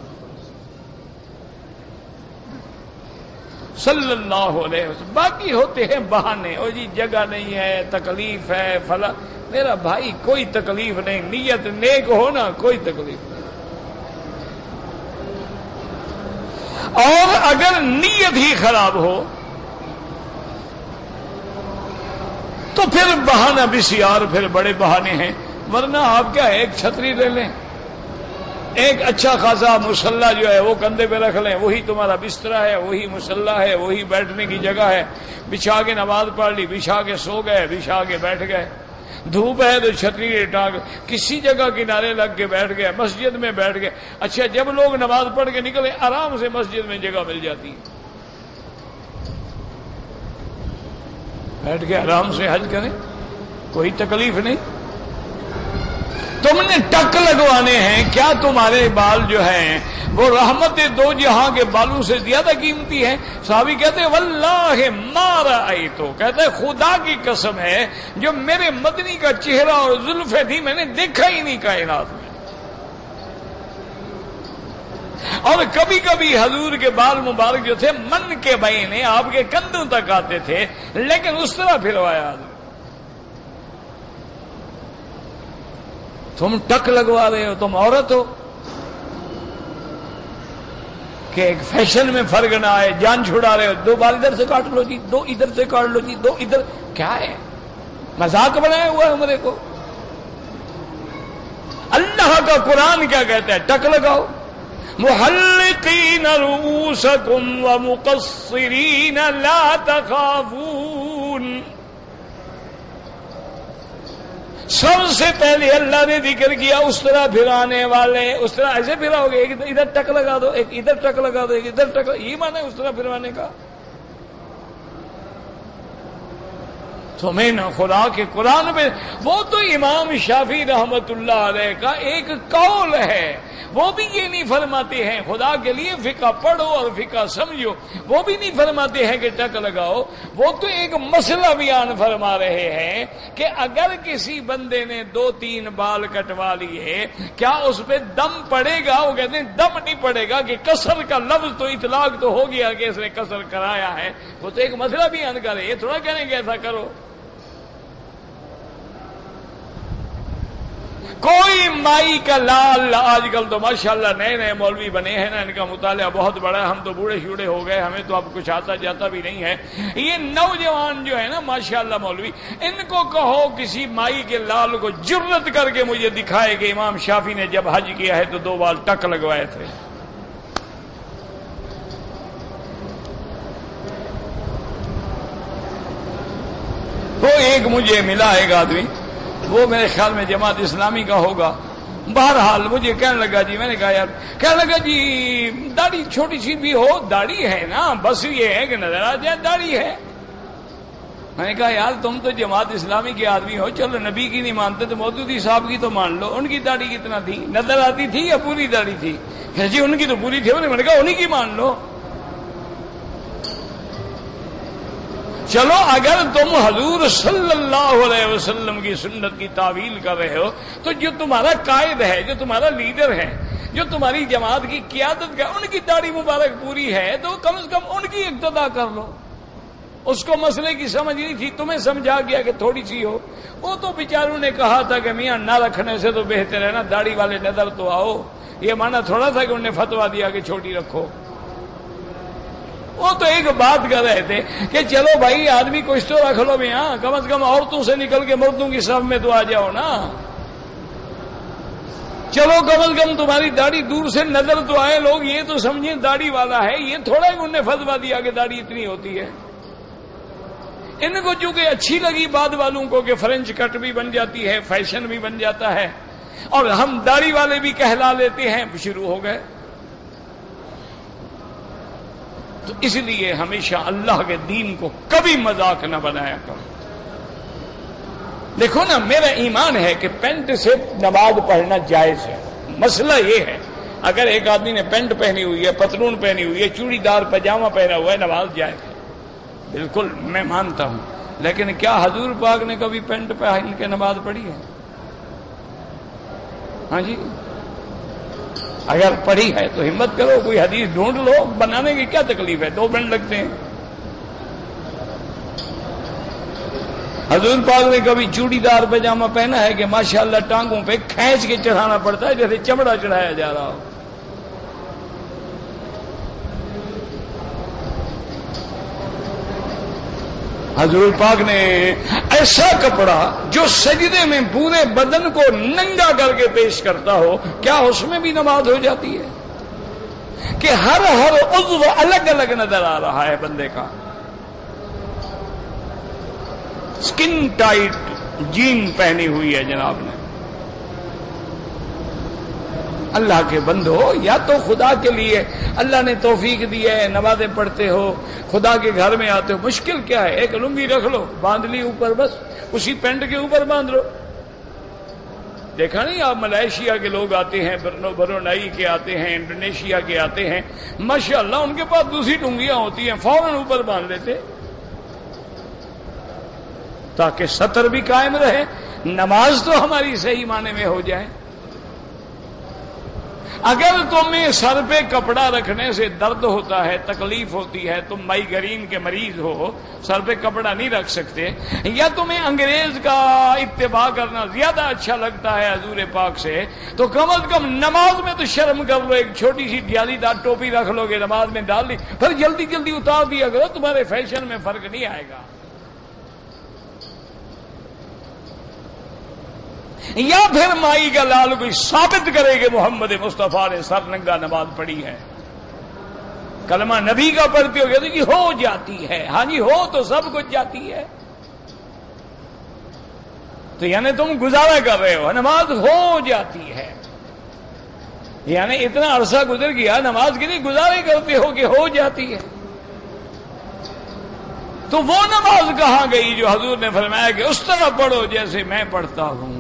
[SPEAKER 1] صلی اللہ علیہ وسلم۔ باقی ہوتے ہیں بہانے، او جی جگہ نہیں ہے، تکلیف ہے، فلاں۔ میرا بھائی کوئی تکلیف نہیں، نیت نیک ہو نا، کوئی تکلیف نہیں۔ اور اگر نیت ہی خراب ہو تو پھر بہانہ بسیار، پھر بڑے بہانے ہیں۔ ورنہ آپ کیا ہے، ایک چھتری لے لیں، ایک اچھا خاصا مصلی جو ہے وہ کندھے پہ رکھ لیں، وہی تمہارا بسترا ہے، وہی مصلی ہے، وہی بیٹھنے کی جگہ ہے، بچھا کے نماز پڑھ لی، بچھا کے سو گئے، بچھا کے بیٹھ گئے۔ دھوپ ہے تو چھتری ٹانگ کسی جگہ کنارے لگ کے بیٹھ گئے، مسجد میں بیٹھ گئے۔ اچھا جب لوگ نماز پڑھ کے نکلے آرام سے مسجد میں جگہ مل جاتی ہے، بیٹھ کے آرام سے حج کریں، کوئی تکلیف نہیں۔ تم نے ٹک لگوانے ہیں کیا؟ تمہارے بال جو ہیں وہ رحمت دو جہاں کے بالوں سے زیادہ قیمتی ہیں؟ صحابی کہتے ہیں واللہ ما رأیتو، کہتے ہیں خدا کی قسم ہے جو میرے مدنی کا چہرہ اور زلفیں تھی میں نے دیکھا ہی نہیں کائنات میں۔ اور کبھی کبھی حضور کے بال مبارک جو تھے من کے بین آپ کے کندھوں تک آتے تھے، لیکن اس طرح پھروایا حضور۔ تم ٹک لگوا رہے ہو، تم عورت ہو کہ ایک فیشن میں فرق نہ آئے، جان چھڑا رہے ہو، دو بال ادھر سے کاٹ لو جی، دو ادھر سے کاٹ لو جی، دو ادھر، کیا ہے مذاق بنایا ہوا ہے عمرے کو؟ اللہ کا قرآن کیا کہتا ہے؟ ٹک لگاؤ، محلقین رؤوسکم ومقصرین لا تخافون۔ سب سے پہلے اللہ نے ذکر کیا اس طرح پھرانے والے، اس طرح ایسے پھراؤ گے، ایک ادھر ٹک لگا دو، ایک ادھر ٹک لگا دو، ایک ادھر ٹک، یہ معنی ہے اس طرح پھروانے کا؟ تمہیں نہ خدا کے قرآن میں، وہ تو امام شافعی رحمت اللہ علیہ کا ایک قول ہے، وہ بھی یہ نہیں فرماتے ہیں خدا کے لیے فقہ پڑھو اور فقہ سمجھو، وہ بھی نہیں فرماتے ہیں کہ ٹک لگاؤ، وہ تو ایک مسئلہ بیان فرما رہے ہیں کہ اگر کسی بندے نے 2-3 بال کٹوا لیے کیا اس پہ دم پڑے گا؟ وہ کہتے ہیں دم نہیں پڑے گا، کہ قصر کا لفظ تو اطلاق تو ہو گیا کہ اس نے قصر کرایا ہے، وہ تو ایک مسئلہ بیان کرے، یہ تھوڑا کہنے گے ایسا کرو۔ کوئی مائی کا لال، آج کل تو ماشاءاللہ نئے نئے مولوی بنے ہیں نا، ان کا مطالعہ بہت بڑا ہے، ہم تو بوڑھے شوڑے ہو گئے، ہمیں تو اب کچھ آتا جاتا بھی نہیں ہے۔ یہ نوجوان جو ہے نا ماشاءاللہ مولوی، ان کو کہو کسی مائی کے لال کو جرت کر کے مجھے دکھائے کہ امام شافعی نے جب حج کیا ہے تو 2 بال ٹک لگوائے تھے۔ وہ ایک مجھے ملا ایک آدمی، وہ میرے خیال میں جماعت اسلامی کا ہوگا، بہرحال مجھے کہنے لگا جی، میں نے کہا یار، کہنے لگا جی داڑھی چھوٹی سی بھی ہو، داڑھی ہے نا، بس یہ ہے کہ نظر آ جائے داڑھی ہے۔ میں نے کہا یار تم تو جماعت اسلامی کے آدمی ہو، چلو نبی کی نہیں مانتے تو مودودی صاحب کی تو مان لو، ان کی داڑھی کتنا تھی؟ نظر آتی تھی یا پوری داڑھی تھی؟ جی ان کی تو پوری تھی۔ میں نے کہا انہی کی مان لو۔ چلو اگر تم حضور صلی اللہ علیہ وسلم کی سنت کی تعویل کر رہے ہو تو جو تمہارا قائد ہے، جو تمہارا لیڈر ہے، جو تمہاری جماعت کی قیادت کا، ان کی داڑھی مبارک پوری ہے تو کم سے کم ان کی اقتدا کر لو۔ اس کو مسئلے کی سمجھ نہیں تھی، تمہیں سمجھا گیا کہ تھوڑی سی ہو۔ وہ تو بیچاروں نے کہا تھا کہ میاں نہ رکھنے سے تو بہتر ہے نا، داڑھی والے نظر تو آؤ، یہ مانا تھوڑا تھا کہ انہوں نے فتویٰ دیا کہ چھوٹی رکھو۔ وہ تو ایک بات کر رہے تھے کہ چلو بھائی آدمی کچھ تو رکھ لو میاں، کم از کم عورتوں سے نکل کے مردوں کی صف میں تو آ جاؤ نا، چلو کم از کم تمہاری داڑھی دور سے نظر تو آئے، لوگ یہ تو سمجھیں داڑھی والا ہے، یہ تھوڑا ہی انہوں نے فتویٰ دیا کہ داڑھی اتنی ہوتی ہے۔ ان کو چونکہ اچھی لگی بعد والوں کو کہ فرنچ کٹ بھی بن جاتی ہے، فیشن بھی بن جاتا ہے، اور ہم داڑھی والے بھی کہلا لیتے ہیں، شروع ہو گئے۔ تو اس لیے ہمیشہ اللہ کے دین کو کبھی مذاق نہ بنایا کرو. دیکھو نا، میرا ایمان ہے کہ پینٹ سے نماز پڑھنا جائز ہے. مسئلہ یہ ہے اگر ایک آدمی نے پینٹ پہنی ہوئی ہے، پتلون پہنی ہوئی ہے، چوڑی دار پاجامہ پہنا ہوا ہے، نماز جائز ہے. بالکل میں مانتا ہوں، لیکن کیا حضور پاک نے کبھی پینٹ پہن کے نماز پڑھی ہے؟ ہاں جی، اگر پڑھی ہے تو ہمت کرو، کوئی حدیث ڈھونڈ لو. بنانے کی کیا تکلیف ہے، 2 منٹ لگتے ہیں. حضور پاک نے کبھی چوڑی دار پاجامہ پہنا ہے کہ ماشاءاللہ ٹانگوں پہ کھینچ کے چڑھانا پڑتا ہے جیسے چمڑا چڑھایا جا رہا ہو؟ حضور پاک نے ایسا کپڑا جو سجدے میں پورے بدن کو ننگا کر کے پیش کرتا ہو، کیا اس میں بھی نماز ہو جاتی ہے؟ کہ ہر عضو الگ الگ نظر آ رہا ہے بندے کا. سکن ٹائٹ جین پہنی ہوئی ہے جناب نے. اللہ کے بندو، یا تو خدا کے لیے اللہ نے توفیق دی ہے، نمازیں پڑھتے ہو، خدا کے گھر میں آتے ہو، مشکل کیا ہے؟ ایک لنگی رکھ لو، باندھ لی اوپر، بس اسی پینٹ کے اوپر باندھ لو. دیکھا نہیں آپ ملائیشیا کے لوگ آتے ہیں، برونائی کے آتے ہیں، انڈونیشیا کے آتے ہیں، ماشاءاللہ ان کے پاس دوسری لنگیاں ہوتی ہیں، فوراً اوپر باندھ لیتے تاکہ سطر بھی قائم رہے، نماز تو ہماری صحیح معنی میں ہو جائے. اگر تمہیں سر پہ کپڑا رکھنے سے درد ہوتا ہے، تکلیف ہوتی ہے، تم مائیگرین کے مریض ہو، سر پہ کپڑا نہیں رکھ سکتے، یا تمہیں انگریز کا اتباع کرنا زیادہ اچھا لگتا ہے حضور پاک سے، تو کم از کم نماز میں تو شرم کر لو. ایک چھوٹی سی ڈیالی دار ٹوپی رکھ لو گے، نماز میں ڈال لی، پھر جلدی جلدی اتار دیا کرو، تمہارے فیشن میں فرق نہیں آئے گا. یا پھر مائی کا لال کوئی ثابت کرے کہ محمد مصطفیٰ نے سر ننگا نماز پڑھی ہے، کلمہ نبی کا پڑھتے ہو گیا تو جی ہو جاتی ہے. ہاں جی، ہو تو سب کچھ جاتی ہے. تو یعنی تم گزارا کر رہے ہو، نماز ہو جاتی ہے، یعنی اتنا عرصہ گزر گیا، نماز کے لیے گزارے کرتے ہو کہ ہو جاتی ہے. تو وہ نماز کہاں گئی جو حضور نے فرمایا کہ اس طرح پڑھو جیسے میں پڑھتا ہوں؟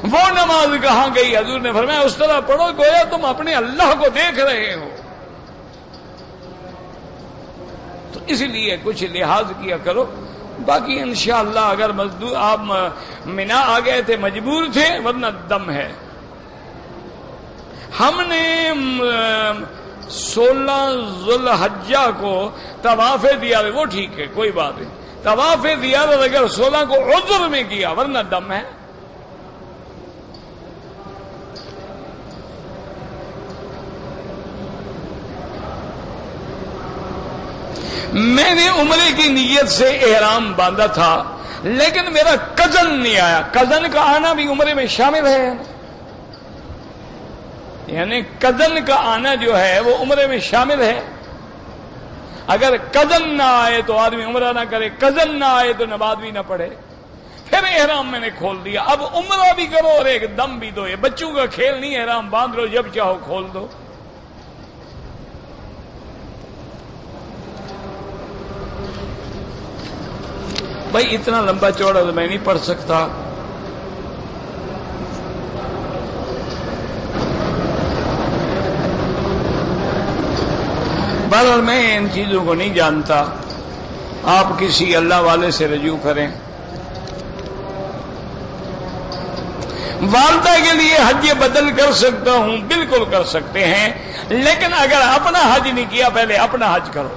[SPEAKER 1] وہ نماز کہاں گئی؟ حضور نے فرمایا اس طرح پڑھو گویا تم اپنے اللہ کو دیکھ رہے ہو. تو اس لیے کچھ لحاظ کیا کرو. باقی انشاءاللہ اگر مزدور آپ مینا آ گئے تھے، مجبور تھے، ورنہ دم ہے. ہم نے 16 ذوالحجہ کو طواف دیارت، وہ ٹھیک ہے کوئی بات نہیں، طواف دیارت اگر 16 کو عذر میں کیا، ورنہ دم ہے. میں نے عمرے کی نیت سے احرام باندھا تھا، لیکن میرا کزن نہیں آیا. کزن کا آنا بھی عمرے میں شامل ہے، یعنی کزن کا آنا جو ہے وہ عمرے میں شامل ہے. اگر کزن نہ آئے تو آدمی عمرہ نہ کرے، کزن نہ آئے تو نماز بھی نہ پڑھے. پھر احرام میں نے کھول دیا، اب عمرہ بھی کرو اور ایک دم بھی دو. یہ بچوں کا کھیل نہیں، احرام باندھ لو جب چاہو کھول دو. بھائی اتنا لمبا چوڑا تو میں نہیں پڑھ سکتا. بہرحال میں ان چیزوں کو نہیں جانتا، آپ کسی اللہ والے سے رجوع کریں. والدہ کے لیے حج بدل کر سکتا ہوں؟ بالکل کر سکتے ہیں، لیکن اگر اپنا حج نہیں کیا پہلے اپنا حج کرو.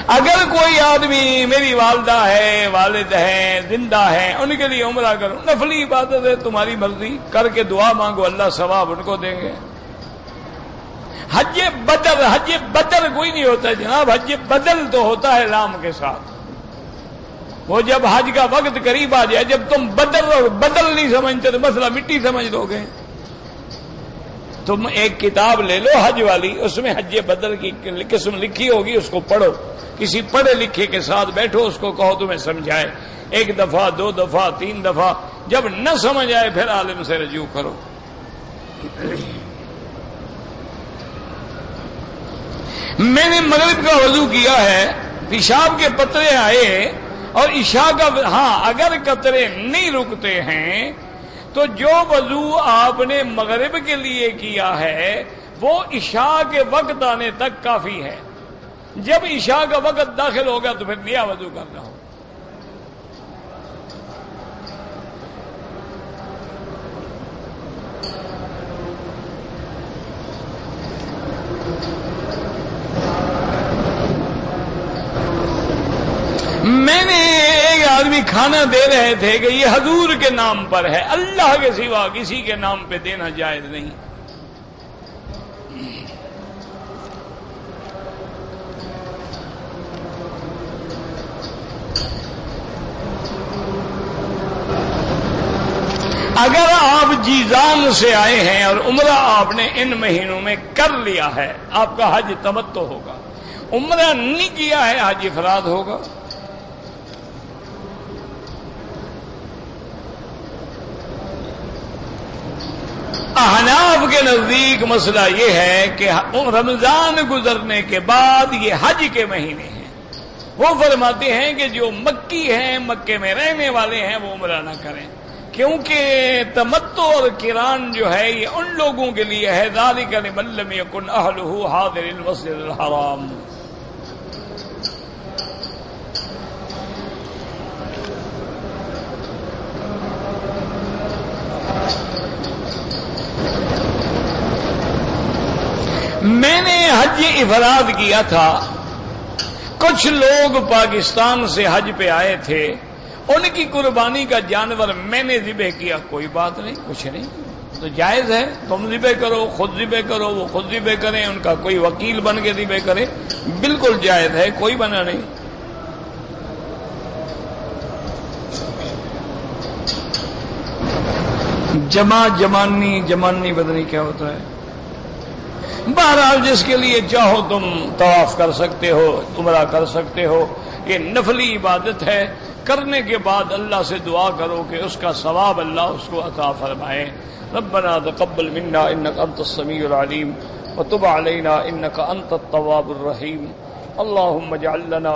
[SPEAKER 1] اگر کوئی آدمی، میری والدہ ہے، والد ہیں، زندہ ہیں، ان کے لیے عمرہ کرو، نفلی عبادت ہے، تمہاری مرضی، کر کے دعا مانگو، اللہ ثواب ان کو دیں گے. حج بدل کوئی نہیں ہوتا جناب، حج بدل تو ہوتا ہے لام کے ساتھ. وہ جب حج کا وقت قریب آ جائے، جب تم بدل نہیں سمجھتے تو مسئلہ مٹی سمجھ لو گے. تم ایک کتاب لے لو حج والی، اس میں حج بدل کی قسم لکھی ہوگی، اس کو پڑھو. کسی پڑھے لکھے کے ساتھ بیٹھو، اس کو کہو تمہیں سمجھائے، 1 دفعہ 2 دفعہ 3 دفعہ. جب نہ سمجھ آئے پھر عالم سے رجوع کرو. میں نے مغرب کا وضو کیا ہے، پیشاب کے قطرے آئے اور عشاء کا، ہاں اگر قطرے نہیں رکتے ہیں تو جو وضو آپ نے مغرب کے لیے کیا ہے وہ عشاء کے وقت آنے تک کافی ہے. جب عشاء کا وقت داخل ہوگا تو پھر نیا وضو کرنا ہو. میں نے ایک آدمی کھانا دے رہے تھے کہ یہ حضور کے نام پر ہے، اللہ کے سوا کسی کے نام پہ دینا جائز نہیں. اگر آپ جیزان سے آئے ہیں اور عمرہ آپ نے ان مہینوں میں کر لیا ہے، آپ کا حج تمتع ہوگا. عمرہ نہیں کیا ہے، حج افراد ہوگا. احناف کے نزدیک مسئلہ یہ ہے کہ رمضان گزرنے کے بعد یہ حج کے مہینے ہیں. وہ فرماتے ہیں کہ جو مکی ہیں، مکے میں رہنے والے ہیں، وہ عمرہ نہ کریں، کیونکہ تمتع اور قران جو ہے یہ ان لوگوں کے لیے ہے. ذالک لمن لم یکن اہلہ حاضر المسجد الحرام. میں نے حج افراد کیا تھا، کچھ لوگ پاکستان سے حج پہ آئے تھے، ان کی قربانی کا جانور میں نے ذبح کیا، کوئی بات نہیں، کچھ نہیں، تو جائز ہے. تم ذبح کرو، خود ذبح کرو، وہ خود ذبح کریں، ان کا کوئی وکیل بن کے ذبح کرے، بالکل جائز ہے، کوئی منع نہیں. جمانی بدنی کیا ہوتا ہے؟ بہرحال جس کے لیے چاہو تم طواف کر سکتے ہو، عمرہ کر سکتے ہو. یہ نفلی عبادت ہے، کرنے کے بعد اللہ سے دعا کرو کہ اس کا ثواب اللہ اس کو عطا فرمائے. ربنا تقبل منا انك انت السميع العليم وتب علينا انك انت التواب الرحيم. اللهم اجعل لنا